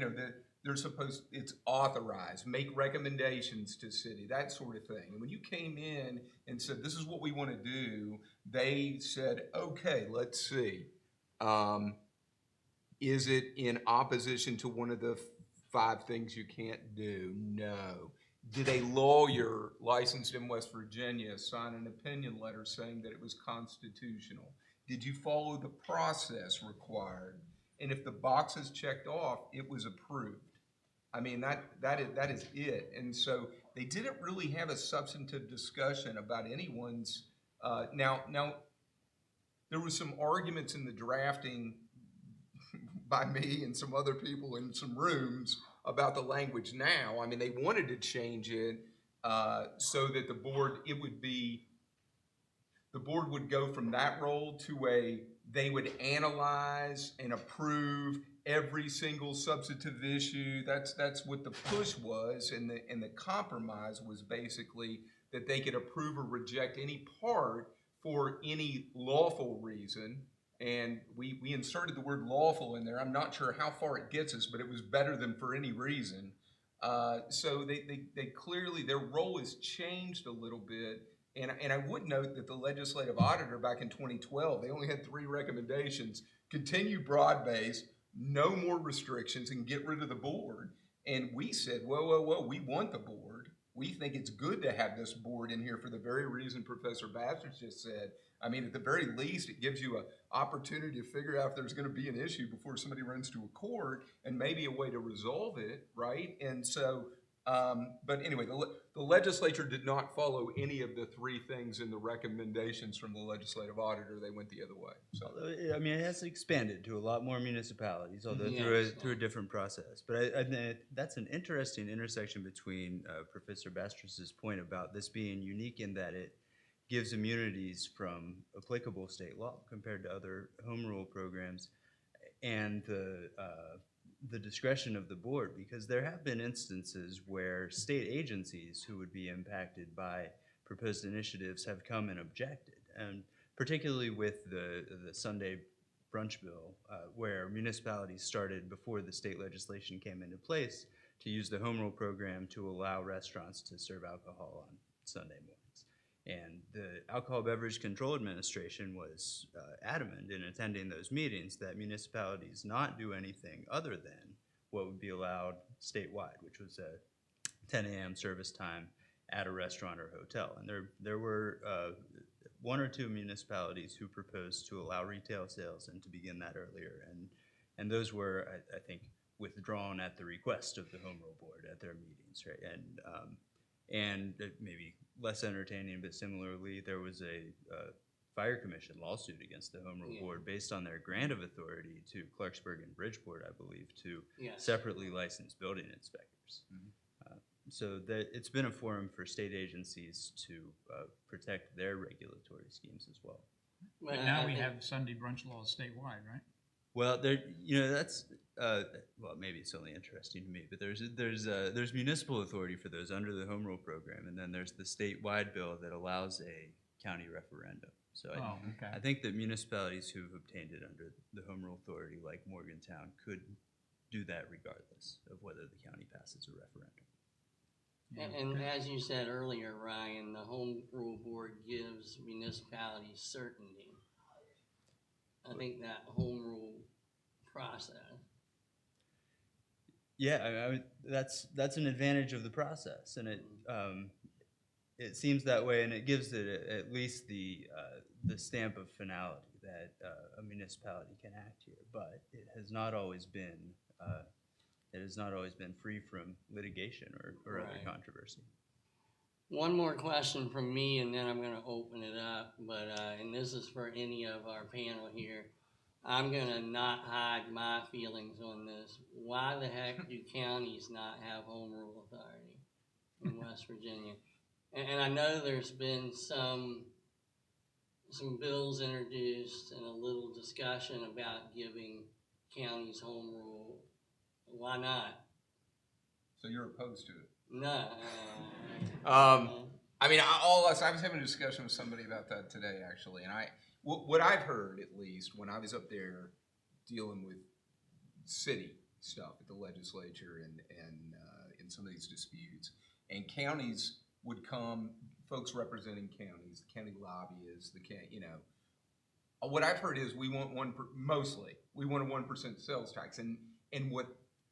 they're supposed, it's authorized, make recommendations to city, that sort of thing. And when you came in and said, this is what we want to do, they said, okay, let's see. Is it in opposition to one of the 5 things you can't do? No. Did a lawyer licensed in West Virginia sign an opinion letter saying that it was constitutional? Did you follow the process required? And if the box is checked off, it was approved. That is it. And so they didn't really have a substantive discussion about anyone's. Now, there was some arguments in the drafting by me and some other people in some rooms about the language now. They wanted to change it so that the board would go from that role to they would analyze and approve every single substantive issue. That's what the push was, and the compromise was basically that they could approve or reject any part for any lawful reason. And we inserted the word lawful in there. I'm not sure how far it gets us, but it was better than for any reason. So they clearly, their role has changed a little bit. And I would note that the legislative auditor back in 2012, they only had 3 recommendations: continue broad-based, no more restrictions, and get rid of the board. And we said, whoa, we want the board. We think it's good to have this board in here for the very reason Professor Bastress just said. At the very least, it gives you an opportunity to figure out if there's going to be an issue before somebody runs to a court, and maybe a way to resolve it, right? And so, but anyway, the legislature did not follow any of the 3 things in the recommendations from the legislative auditor. They went the other way. So, It has expanded to a lot more municipalities, although Yes. through a different process. But I think that's an interesting intersection between Professor Bastress's point about this being unique in that it gives immunities from applicable state law compared to other home rule programs, and the discretion of the board, because there have been instances where state agencies who would be impacted by proposed initiatives have come and objected, and particularly with the Sunday brunch bill, where municipalities started before the state legislation came into place to use the home rule program to allow restaurants to serve alcohol on Sunday mornings. And the Alcohol Beverage Control Administration was adamant in attending those meetings that municipalities not do anything other than what would be allowed statewide, which was a 10 a.m. service time at a restaurant or hotel. And there were 1 or 2 municipalities who proposed to allow retail sales and to begin that earlier. And those were, I think, withdrawn at the request of the Home Rule Board at their meetings, right? And maybe less entertaining, but similarly, there was a Fire Commission lawsuit against the Home Rule Board based on their grant of authority to Clarksburg and Bridgeport, I believe, to separately license building inspectors. Mm-hmm. So that it's been a forum for state agencies to protect their regulatory schemes as well. But now we have Sunday brunch laws statewide, right? Well, that's well, maybe it's only interesting to me, but there's municipal authority for those under the Home Rule program, and then there's the statewide bill that allows a county referendum. So I think that municipalities who've obtained it under the Home Rule authority, like Morgantown, could do that regardless of whether the county passes a referendum. And as you said earlier, Ryan, the Home Rule Board gives municipalities certainty. I think that home rule process. Yeah, that's an advantage of the process, and it seems that way, and it gives it at least the stamp of finality that a municipality can act here. But it has not always been free from litigation or other controversy. One more question from me, and then I'm going to open it up. But and this is for any of our panel here. I'm gonna not hide my feelings on this. Why the heck do counties not have home rule authority in West Virginia? And I know there's been some bills introduced and a little discussion about giving counties home rule. Why not? So you're opposed to it? No. I mean, I was having a discussion with somebody about that today, actually, and what I've heard, at least, when I was up there dealing with city stuff at the legislature and in some of these disputes, and counties would come, folks representing counties, the county lobbyists, what I've heard is we want we want a 1% sales tax, and what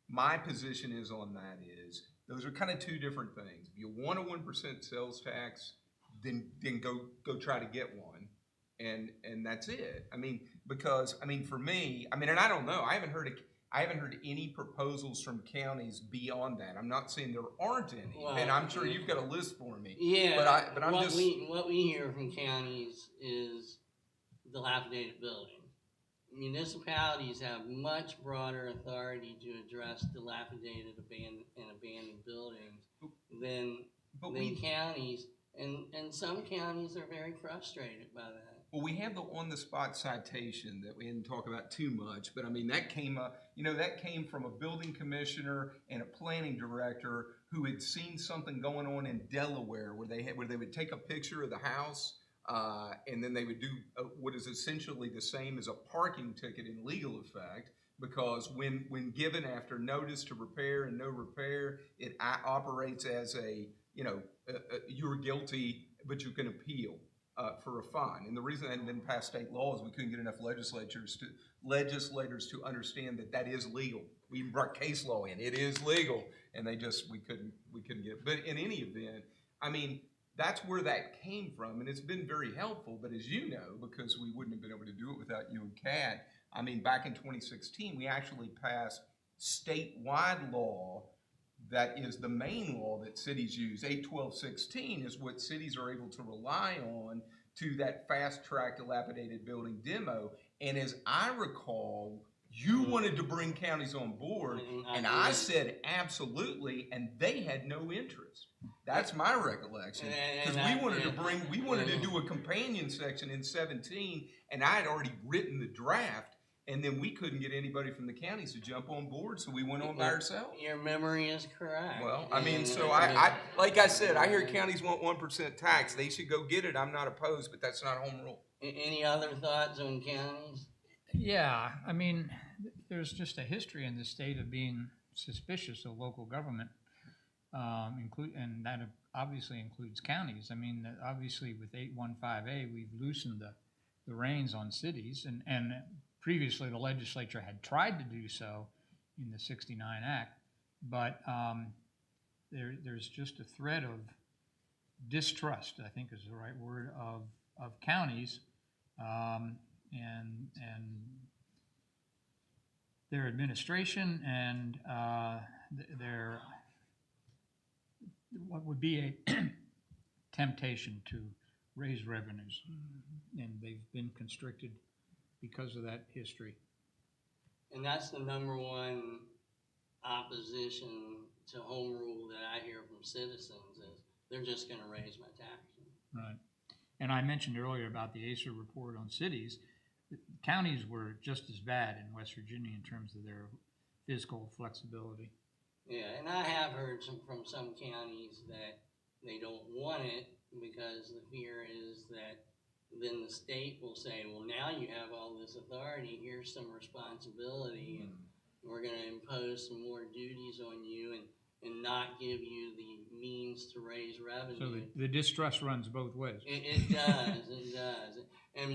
my position is on that is those are kind of two different things. If you want a 1% sales tax, then go try to get one, and that's it. I mean, because for me, and I don't know. I haven't heard any proposals from counties beyond that. I'm not saying there aren't any, Well, and I'm sure you've got a list for me. Yeah, but I'm just what we hear from counties is dilapidated buildings. Municipalities have much broader authority to address dilapidated and abandoned buildings than counties, and some counties are very frustrated by that. Well, we have the on-the-spot citation that we didn't talk about too much, but that came up. That came from a building commissioner and a planning director who had seen something going on in Delaware where they would take a picture of the house. And then they would do what is essentially the same as a parking ticket in legal effect, because when given after notice to repair and no repair, it operates as you're guilty, but you can appeal for a fine. And the reason that hadn't been passed state law is we couldn't get enough legislators to understand that is legal. We even brought case law in; it is legal, and we couldn't get it. But in any event, that's where that came from, and it's been very helpful. But as you know, because we wouldn't have been able to do it without you and Kat, back in 2016, we actually passed statewide law that is the main law that cities use. 81216 is what cities are able to rely on to that fast-track dilapidated building demo. And as I recall, you wanted to bring counties on board, and I said absolutely, and they had no interest. That's my recollection, because we wanted to do a companion section in 17, and I had already written the draft, and then we couldn't get anybody from the counties to jump on board, so we went on by ourselves. Your memory is correct. Well, so I like I said, I hear counties want 1% tax. They should go get it. I'm not opposed, but that's not home rule. Any other thoughts on counties? Yeah, there's just a history in the state of being suspicious of local government, and that obviously includes counties. Obviously with 815A, we've loosened the reins on cities, and previously the legislature had tried to do so in the 69 Act, but there's just a thread of distrust, I think is the right word, of counties, and their administration and their what would be a temptation to raise revenues, and they've been constricted because of that history. And that's the number one opposition to home rule that I hear from citizens is they're just going to raise my taxes. Right. And I mentioned earlier about the ACER report on cities. Counties were just as bad in West Virginia in terms of their fiscal flexibility. Yeah, and I have heard from some counties that they don't want it because the fear is that then the state will say, well, now you have all this authority, here's some responsibility, and we're going to impose some more duties on you and not give you the means to raise revenue. So the distrust runs both ways. It does, it does. And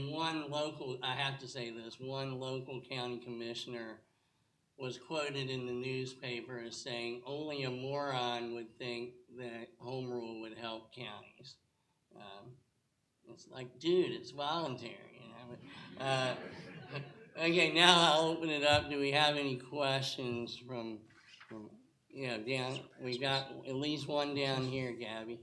I have to say this, one local county commissioner was quoted in the newspaper as saying, only a moron would think that home rule would help counties. It's like, dude, it's voluntary, Okay, now I'll open it up. Do we have any questions from down? We got at least one down here, Gabby.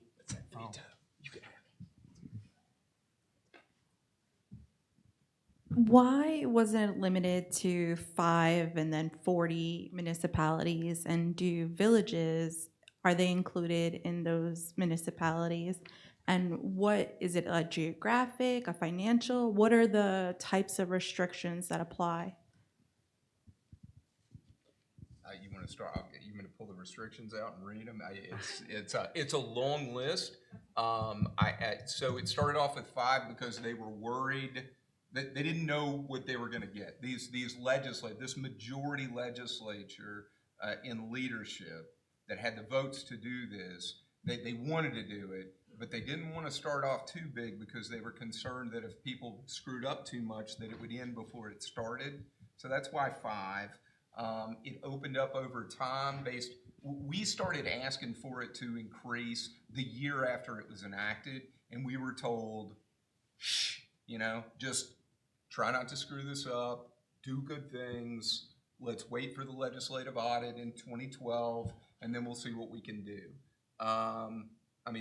Why wasn't it limited to 5 and then 40 municipalities? And do villages, are they included in those municipalities? And what, is it a geographic, a financial? What are the types of restrictions that apply? You want to start? You want to pull the restrictions out and read them? It's a long list. So it started off with 5 because they were worried that they didn't know what they were going to get. This majority legislature in leadership that had the votes to do this, they wanted to do it, but they didn't want to start off too big because they were concerned that if people screwed up too much, that it would end before it started. So that's why 5. It opened up over time we started asking for it to increase the year after it was enacted, and we were told, shh, just try not to screw this up, do good things, let's wait for the legislative audit in 2012, and then we'll see what we can do.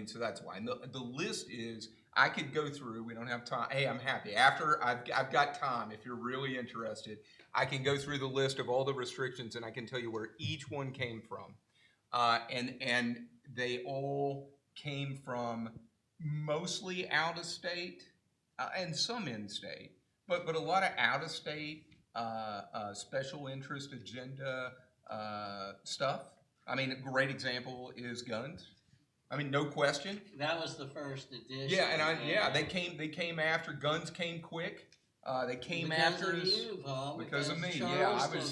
So that's why. And the list is, I could go through, we don't have time. Hey, I'm happy. After I've got time, if you're really interested, I can go through the list of all the restrictions and I can tell you where each one came from. And they all came from mostly out of state and some in state, but a lot of out of state special interest agenda stuff. A great example is guns. No question. That was the first edition. Yeah, they came after guns came quick. They came because after of us you, Paul, because of me. Charleston.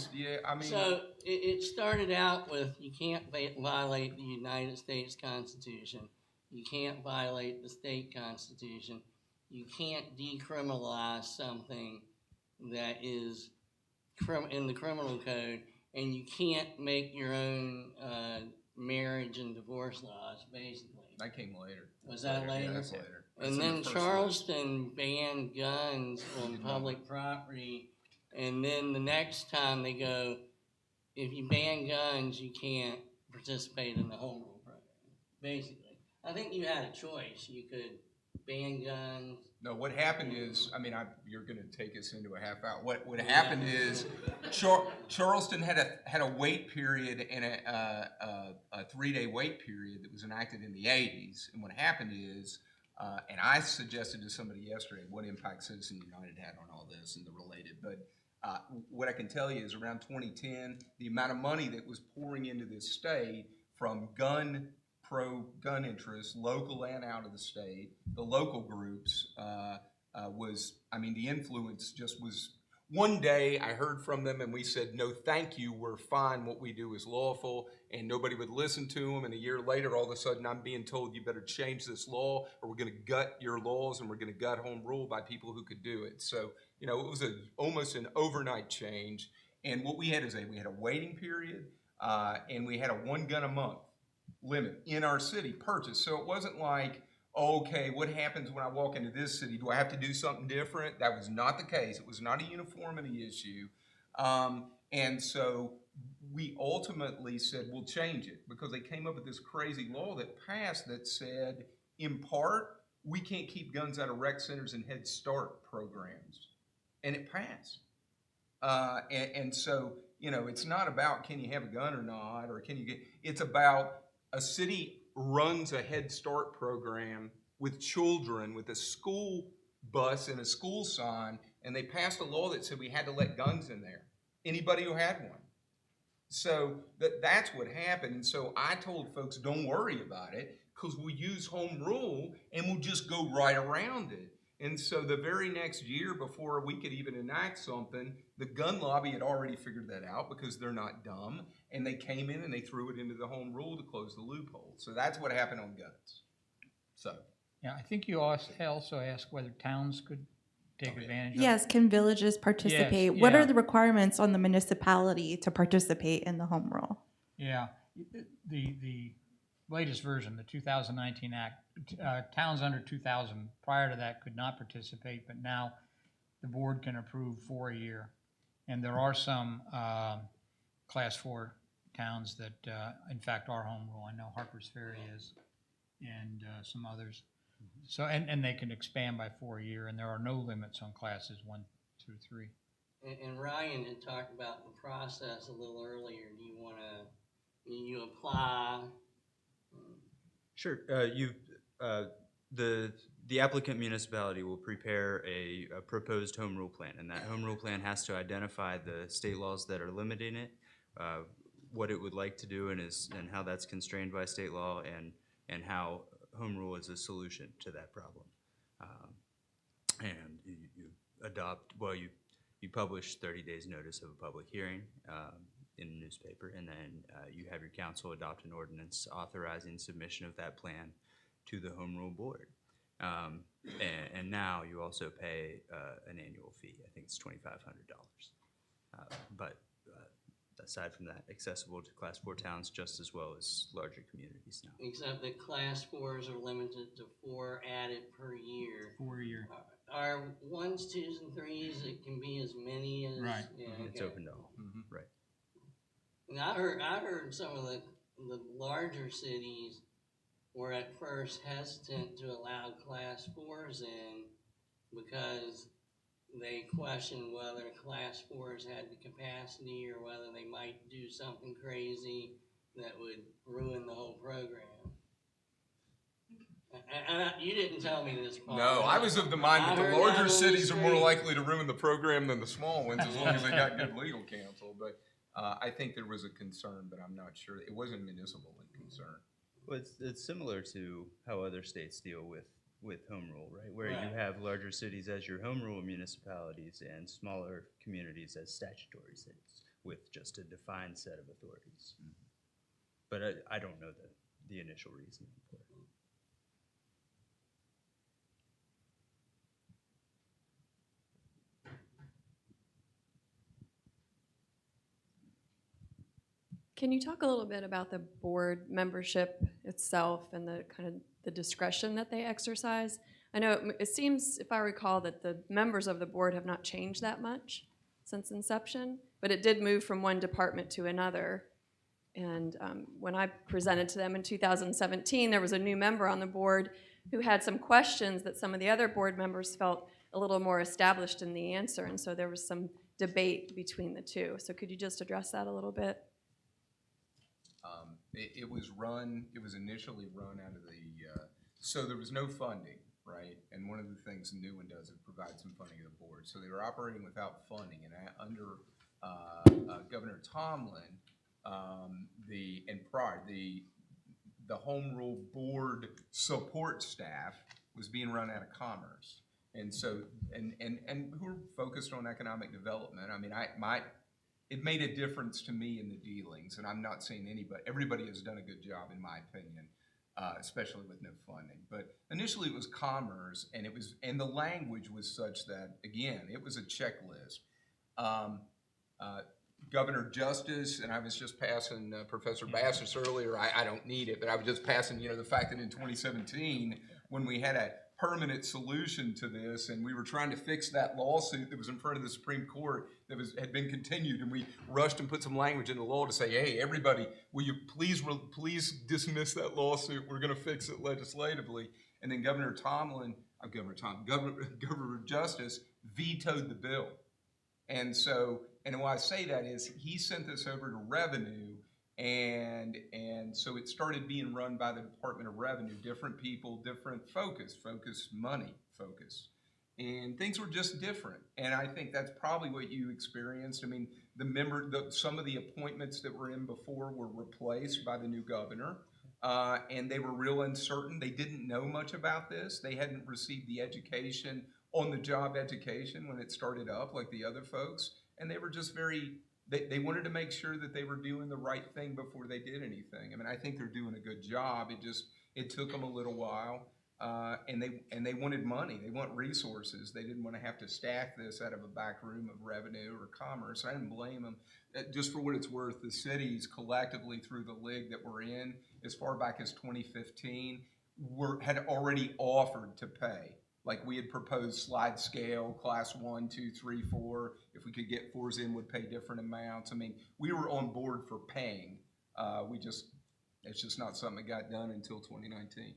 So it started out with you can't violate the United States Constitution. You can't violate the state constitution. You can't decriminalize something that is in the criminal code, and you can't make your own marriage and divorce laws, basically. That came later. Was that later? Yeah, that's later. That's And in then the first Charleston banned guns on public property, and then the next time they go, if you ban guns, you can't participate in the home rule program, basically. I think you had a choice. You could ban guns. No, what happened is, you're going to take us into a half hour. What happened is, Charleston had a wait period and a 3-day wait period that was enacted in the 80s. And what happened is, and I suggested to somebody yesterday what impact Citizens United had on all this and the related. But what I can tell you is around 2010, the amount of money that was pouring into this state from pro-gun interests, local and out of the state, the local groups, the influence just was. One day I heard from them and we said, no, thank you, we're fine, what we do is lawful, and nobody would listen to them. And a year later, all of a sudden, I'm being told you better change this law or we're going to gut your laws and we're going to gut home rule by people who could do it. So, it was almost an overnight change. And what we had is we had a waiting period and we had a 1 gun a month limit in our city purchase. So it wasn't like, okay, what happens when I walk into this city? Do I have to do something different? That was not the case. It was not a uniformity issue. And so we ultimately said, we'll change it because they came up with this crazy law that passed that said, in part, we can't keep guns out of rec centers and Head Start programs. And it passed. And so, it's not about can you have a gun or not, or it's about a city runs a Head Start program with children, with a school bus and a school sign, and they passed a law that said we had to let guns in there, anybody who had one. So that's what happened. And so I told folks, don't worry about it, because we'll use home rule and we'll just go right around it. And so the very next year, before we could even enact something, the gun lobby had already figured that out because they're not dumb, and they came in and they threw it into the home rule to close the loophole. So that's what happened on guns. So. Yeah, I think you also asked whether towns could take advantage of it. Yes, can villages participate? Yes, What yeah. are the requirements on the municipality to participate in the home rule? Yeah, the latest version, the 2019 Act, towns under 2,000 prior to that could not participate, but now the board can approve for a year. And there are some Class 4 towns that, in fact, are home rule. I know Harper's Ferry is, and some others. So, and they can expand by 4 a year, and there are no limits on classes 1, 2 or 3. And Ryan had talked about the process a little earlier. Do you want to, you apply? Sure. The applicant municipality will prepare a proposed home rule plan, and that home rule plan has to identify the state laws that are limiting it, what it would like to do, and how that's constrained by state law, and how home rule is a solution to that problem. And you adopt, well, you publish 30 days notice of a public hearing in the newspaper, and then you have your council adopt an ordinance authorizing submission of that plan to the home rule board. And now you also pay an annual fee. I think it's $2,500. But aside from that, accessible to Class 4 towns just as well as larger communities now. Except that Class 4s are limited to 4 added per year. 4 year. Are 1s, 2s, and 3s, it can be as many as? Right. Yeah, It's okay. open to all. Right. And I heard some of the larger cities were at first hesitant to allow Class 4s in because they questioned whether Class 4s had the capacity or whether they might do something crazy that would ruin the whole program. And you didn't tell me this part. No, I was of the mind that I the heard that larger on the cities are more street. likely to ruin the program than the small ones, as long as they got good legal counsel. But I think there was a concern, but I'm not sure. It wasn't municipal concern. Well, it's similar to how other states deal with home rule, right? Where Right. you have larger cities as your home rule municipalities and smaller communities as statutory cities with just a defined set of authorities. But I don't know the initial reasoning for it. Can you talk a little bit about the board membership itself and the kind of the discretion that they exercise? I know it seems, if I recall, that the members of the board have not changed that much since inception, but it did move from one department to another. And when I presented to them in 2017, there was a new member on the board who had some questions that some of the other board members felt a little more established in the answer, and so there was some debate between the two. So could you just address that a little bit? It was initially run out of the, so there was no funding, right? And one of the things the new one does is provide some funding to the board. So they were operating without funding, and under Governor Tomlin, the home rule board support staff was being run out of Commerce. And so, and who are focused on economic development. I mean, it made a difference to me in the dealings, and I'm not saying everybody has done a good job in my opinion, especially with no funding. But initially it was Commerce, and the language was such that, again, it was a checklist. Governor Justice, and I was just passing Professor Bastress earlier, I don't need it, but I was just passing, the fact that in 2017, when we had a permanent solution to this, and we were trying to fix that lawsuit that was in front of the Supreme Court that had been continued, and we rushed and put some language in the law to say, hey, everybody, will you please dismiss that lawsuit? We're going to fix it legislatively. And then Governor Justice vetoed the bill. And so, and why I say that is he sent this over to Revenue, and so it started being run by the Department of Revenue, different people, different focus, money focus. And things were just different. And I think that's probably what you experienced. I mean, some of the appointments that were in before were replaced by the new governor, and they were real uncertain. They didn't know much about this. They hadn't received the education, on-the-job education when it started up like the other folks. And they were just they wanted to make sure that they were doing the right thing before they did anything. I mean, I think they're doing a good job. It took them a little while, and they wanted money. They want resources. They didn't want to have to staff this out of a back room of Revenue or Commerce. I didn't blame them. Just for what it's worth, the cities collectively through the league that we're in, as far back as 2015, had already offered to pay. Like we had proposed slide scale, class 1, 2, 3, 4. If we could get 4s in, would pay different amounts. I mean, we were on board for paying. It's just not something that got done until 2019.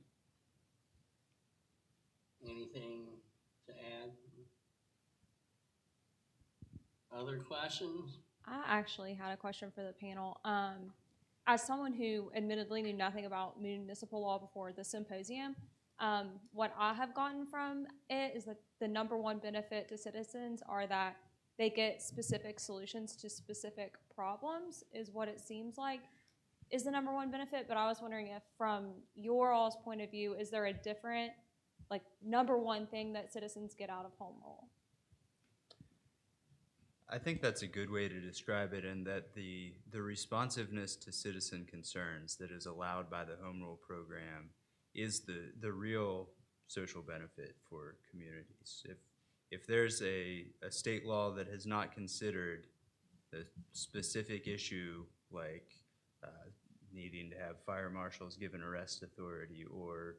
Anything to add? other questions? I actually had a question for the panel. As someone who admittedly knew nothing about municipal law before the symposium, what I have gotten from it is that the number one benefit to citizens are that they get specific solutions to specific problems, is what it seems like is the number one benefit. But I was wondering if, from your all's point of view, is there a different, like, number one thing that citizens get out of home rule? I think that's a good way to describe it, and that the responsiveness to citizen concerns that is allowed by the home rule program is the real social benefit for communities. If there's a state law that has not considered the specific issue, like needing to have fire marshals given arrest authority, or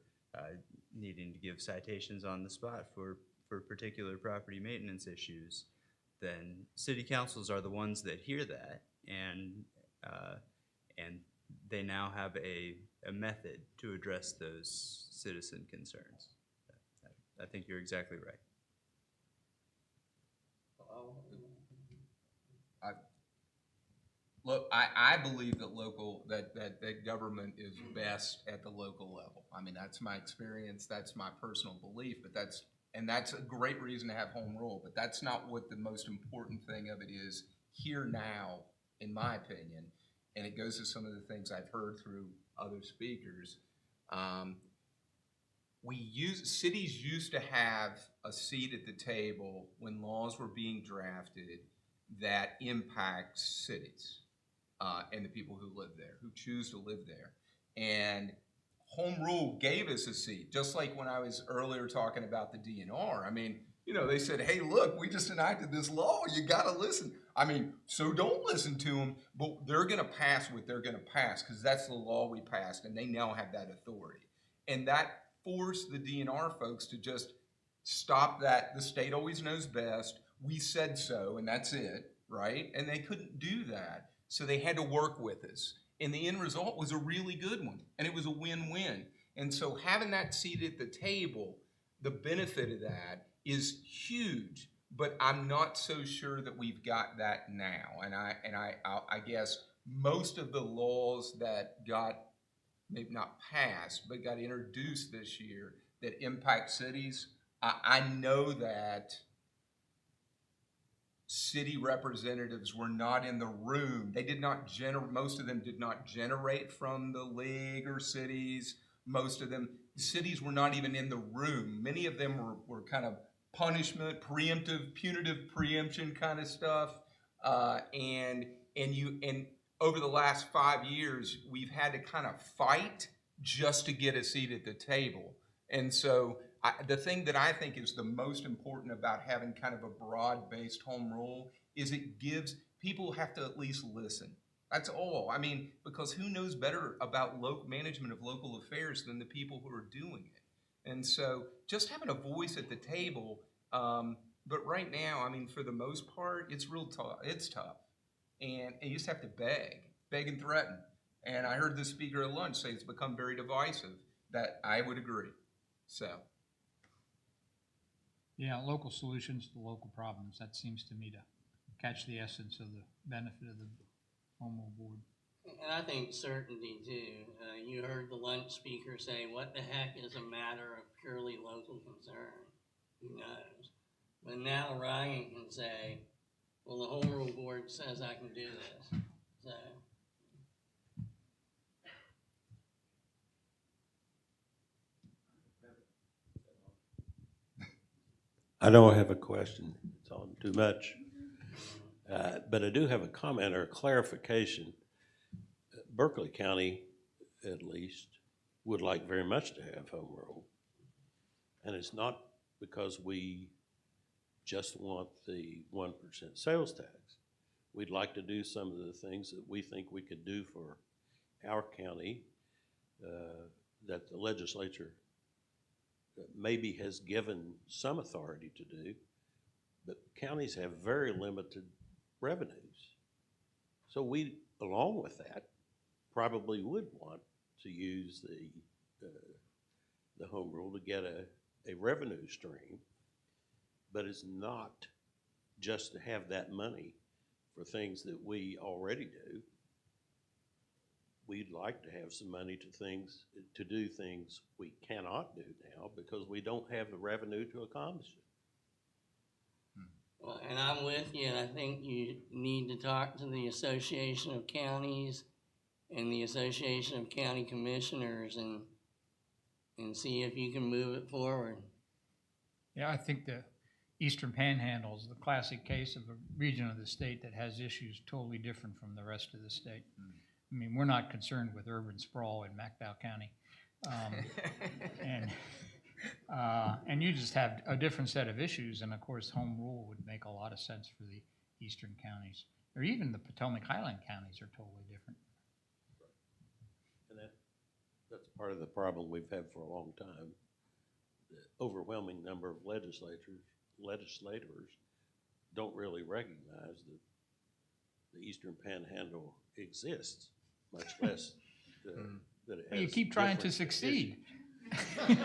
needing to give citations on the spot for particular property maintenance issues, then city councils are the ones that hear that, and they now have a method to address those citizen concerns. I think you're exactly right. Look, I believe that that government is best at the local level. I mean, that's my experience, that's my personal belief, but that's a great reason to have home rule, but that's not what the most important thing of it is here now, in my opinion. And it goes to some of the things I've heard through other speakers. Cities used to have a seat at the table when laws were being drafted that impact cities and the people who live there, who choose to live there. And home rule gave us a seat, just like when I was earlier talking about the DNR. I mean, you know, they said, hey, look, we just enacted this law. You got to listen. I mean, so don't listen to them, but they're going to pass what they're going to pass because that's the law we passed, and they now have that authority. And that forced the DNR folks to just stop that. The state always knows best. We said so, and that's it, right? And they couldn't do that. So they had to work with us. And the end result was a really good one, and it was a win-win. And so having that seat at the table, the benefit of that is huge, but I'm not so sure that we've got that now. And I guess most of the laws that got, maybe not passed, but got introduced this year that impact cities, I know that city representatives were not in the room. They did not most of them did not generate from the league or cities. Most of them, cities were not even in the room. Many of them were kind of punishment, preemptive, punitive preemption kind of stuff. And over the last 5 years, we've had to kind of fight just to get a seat at the table. And so the thing that I think is the most important about having kind of a broad-based home rule is it gives people have to at least listen. That's all. I mean, because who knows better about management of local affairs than the people who are doing it? And so just having a voice at the table, but right now, I mean, for the most part, it's real tough. It's tough. And you just have to beg and threaten. And I heard the speaker at lunch say it's become very divisive. That I would agree. So. Yeah, local solutions to local problems. That seems to me to catch the essence of the benefit of the home rule board. And I think certainty too. You heard the lunch speaker say, what the heck is a matter of purely local concern? Who knows? But now Ryan can say, well, the home rule board says I can do this. So. I don't have a question. It's on too much. But I do have a comment or a clarification. Berkeley County, at least, would like very much to have home rule. And it's not because we just want the 1% sales tax. We'd like to do some of the things that we think we could do for our county that the legislature maybe has given some authority to do, but counties have very limited revenues. So we, along with that, probably would want to use the home rule to get a revenue stream, but it's not just to have that money for things that we already do. We'd like to have some money to do things we cannot do now because we don't have the revenue to accomplish it. Well, and I'm with you, and I think you need to talk to the Association of Counties and the Association of County Commissioners and see if you can move it forward. Yeah, I think the Eastern Panhandle is the classic case of a region of the state that has issues totally different from the rest of the state. I mean, we're not concerned with urban sprawl in McDowell County. And you just have a different set of issues, and of course, home rule would make a lot of sense for the eastern counties, or even the Potomac Highland counties are totally different. And that's part of the problem we've had for a long time. The overwhelming number of legislators don't really recognize that the Eastern Panhandle exists, much less that it has. You keep trying to different succeed. issues.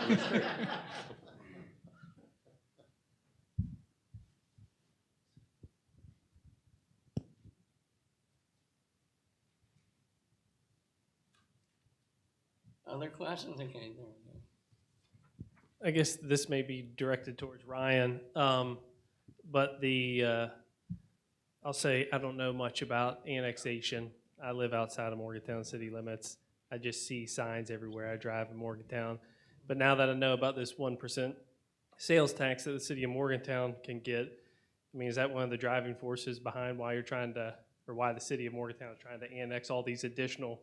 Other questions? Okay, there we go. I guess this may be directed towards Ryan, but I'll say I don't know much about annexation. I live outside of Morgantown city limits. I just see signs everywhere I drive in Morgantown. But now that I know about this 1% sales tax that the city of Morgantown can get, I mean, is that one of the driving forces behind why you're trying to, or why the city of Morgantown is trying to annex all these additional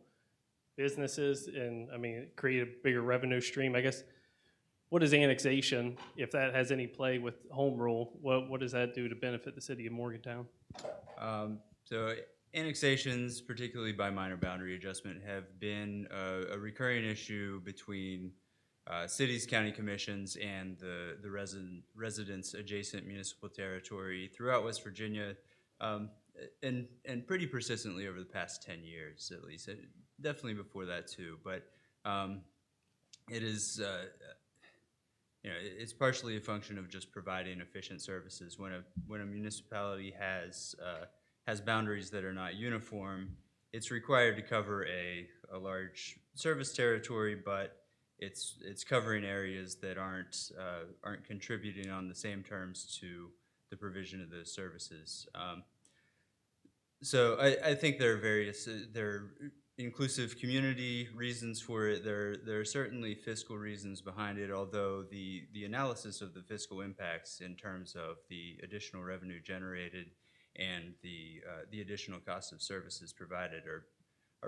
businesses and, I mean, create a bigger revenue stream? I guess, what is annexation, if that has any play with home rule? What does that do to benefit the city of Morgantown? So annexations, particularly by minor boundary adjustment, have been a recurring issue between cities, county commissions, and the residents adjacent municipal territory throughout West Virginia, and pretty persistently over the past 10 years, at least. Definitely before that too, but it is, it's partially a function of just providing efficient services. When a municipality has boundaries that are not uniform, it's required to cover a large service territory, but it's covering areas that aren't contributing on the same terms to the provision of those services. So I think there are various inclusive community reasons for it. There are certainly fiscal reasons behind it, although the analysis of the fiscal impacts in terms of the additional revenue generated and the additional cost of services provided are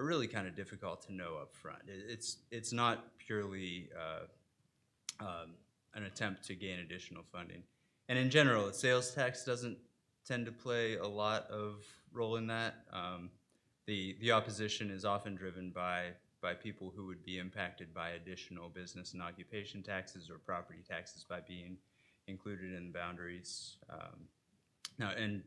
really kind of difficult to know up front. It's not purely an attempt to gain additional funding. And in general, the sales tax doesn't tend to play a lot of role in that. The opposition is often driven by people who would be impacted by additional business and occupation taxes or property taxes by being included in the boundaries. Now, and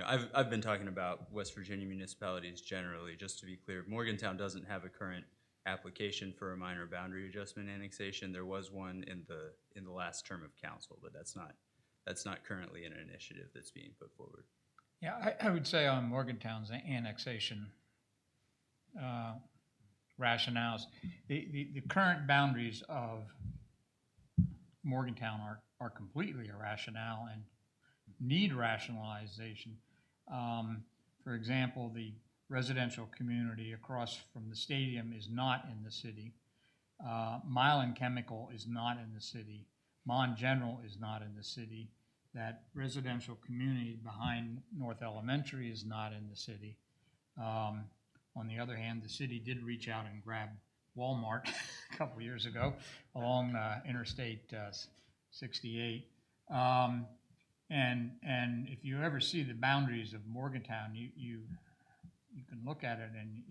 I've been talking about West Virginia municipalities generally. Just to be clear, Morgantown doesn't have a current application for a minor boundary adjustment annexation. There was one in the last term of council, but that's not currently an initiative that's being put forward. Yeah, I would say on Morgantown's annexation rationales, the current boundaries of Morgantown are completely irrational and need rationalization. For example, the residential community across from the stadium is not in the city. Milan Chemical is not in the city. Mon General is not in the city. That residential community behind North Elementary is not in the city. On the other hand, the city did reach out and grab Walmart a couple years ago along Interstate 68. And if you ever see the boundaries of Morgantown, you can look at it and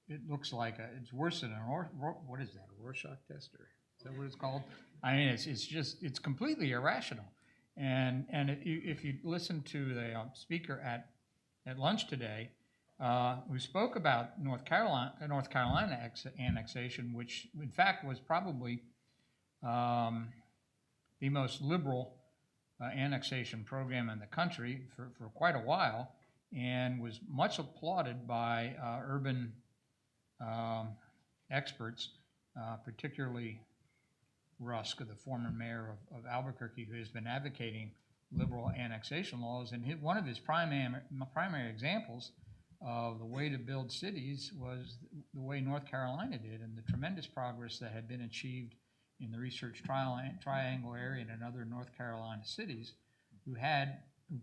it looks like it's worse than what is that, a Rorschach test, or is that what it's called? I mean, it's completely irrational. And if you listen to the speaker at lunch today, who spoke about North Carolina annexation, which in fact was probably the most liberal annexation program in the country for quite a while, and was much applauded by urban experts, particularly Rusk, the former mayor of Albuquerque, who has been advocating liberal annexation laws. And one of his primary examples of the way to build cities was the way North Carolina did, and the tremendous progress that had been achieved in the Research Triangle area and in other North Carolina cities who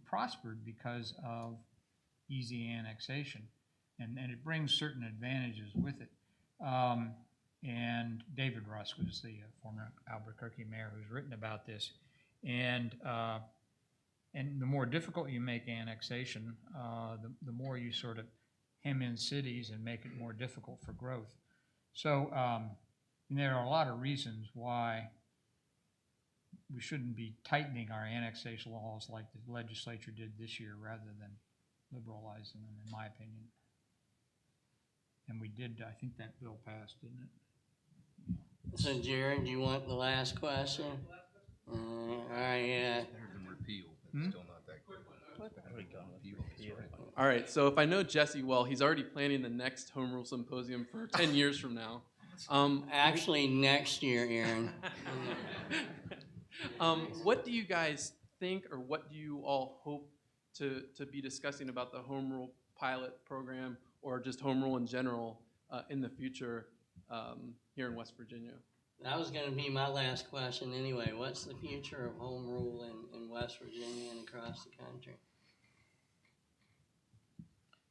prospered because of easy annexation. And it brings certain advantages with it. And David Rusk was the former Albuquerque mayor who's written about this. And the more difficult you make annexation, the more you sort of hem in cities and make it more difficult for growth. So there are a lot of reasons why we shouldn't be tightening our annexation laws like the legislature did this year rather than liberalizing them, in my opinion. And we did, I think that bill passed, didn't it? So Jared, do you want the last question? All right, yeah. All right, so if I know Jesse well, he's already planning the next Home Rule Symposium for 10 years from now. Actually, next year, Aaron. What do you guys think, or what do you all hope to be discussing about the Home Rule pilot program, or just Home Rule in general, in the future here in West Virginia? That was going to be my last question anyway. What's the future of home rule in West Virginia and across the country?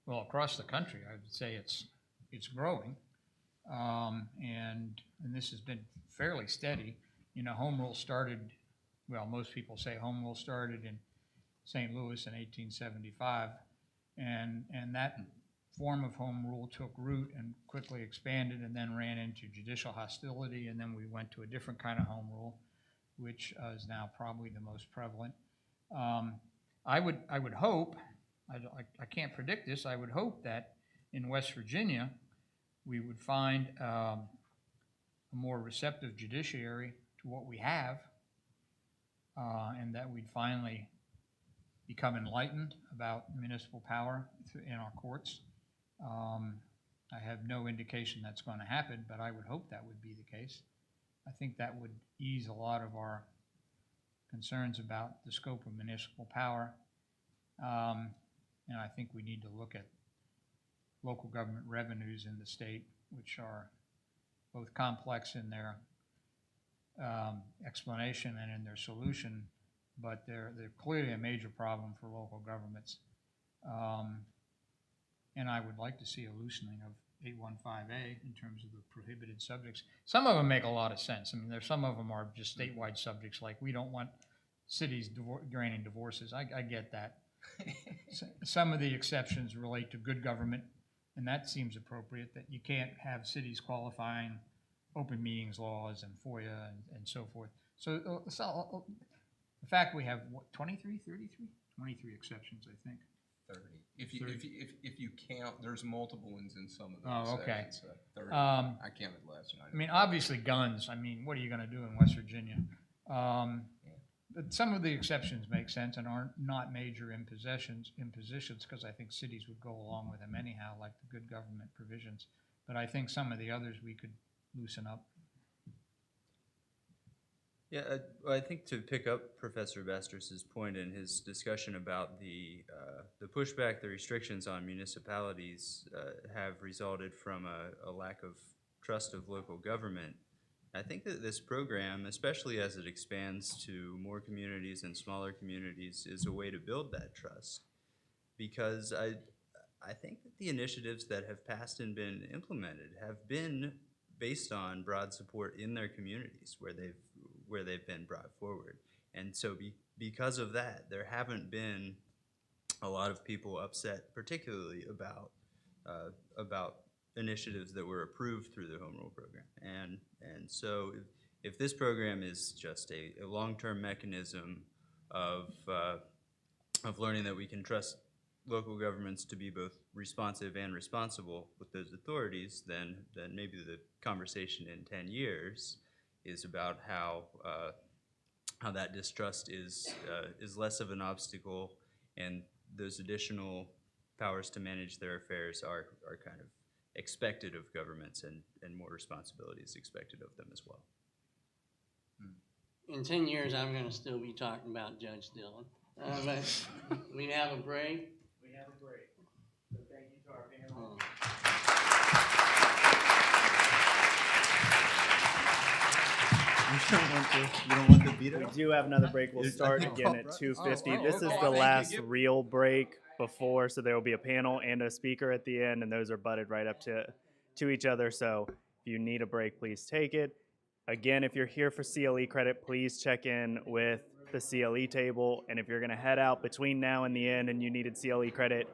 Well, across the country, I would say it's growing, and this has been fairly steady. You know, home rule started, well, most people say home rule started in St. Louis in 1875, and that form of home rule took root and quickly expanded and then ran into judicial hostility, and then we went to a different kind of home rule, which is now probably the most prevalent. I would hope, I can't predict this, I would hope that in West Virginia we would find a more receptive judiciary to what we have, and that we'd finally become enlightened about municipal power in our courts. I have no indication that's going to happen, but I would hope that would be the case. I think that would ease a lot of our concerns about the scope of municipal power. And I think we need to look at local government revenues in the state, which are both complex in their explanation and in their solution, but they're clearly a major problem for local governments. And I would like to see a loosening of 815A in terms of the prohibited subjects. Some of them make a lot of sense. I mean, some of them are just statewide subjects, like we don't want cities granting divorces. I get that. Some of the exceptions relate to good government, and that seems appropriate, that you can't have cities qualifying open meetings laws and FOIA and so forth. So the fact we have, what, 23, 33? 23 exceptions, I think. 30. If you count, there's multiple ones in some of Oh, those okay. sections. 30. I counted last night. I mean, obviously guns. I mean, what are you going to do in West Virginia? But some of the exceptions make sense and are not major impositions, because I think cities would go along with them anyhow, like the good government provisions. But I think some of the others we could loosen up. Yeah, I think to pick up Professor Bastress's point in his discussion about the pushback, the restrictions on municipalities have resulted from a lack of trust of local government. I think that this program, especially as it expands to more communities and smaller communities, is a way to build that trust. Because I think that the initiatives that have passed and been implemented have been based on broad support in their communities where they've been brought forward. And so because of that, there haven't been a lot of people upset, particularly about initiatives that were approved through the Home Rule program. And so if this program is just a long-term mechanism of learning that we can trust local governments to be both responsive and responsible with those authorities, then maybe the conversation in 10 years is about how how that distrust is less of an obstacle, and those additional powers to manage their affairs are kind of expected of governments, and more responsibility is expected of them as well. In 10 years, I'm gonna still be talking about Judge Dillon. But we have a break. We have a break. So thank you to our panel. You don't want the veto? We do have another break. We'll start again at 2:50. This is the last real break before, so there will be a panel and a speaker at the end, and those are butted right up to each other. So if you need a break, please take it. Again, if you're here for CLE credit, please check in with the CLE table. And if you're going to head out between now and the end and you needed CLE credit,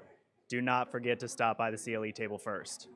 do not forget to stop by the CLE table first.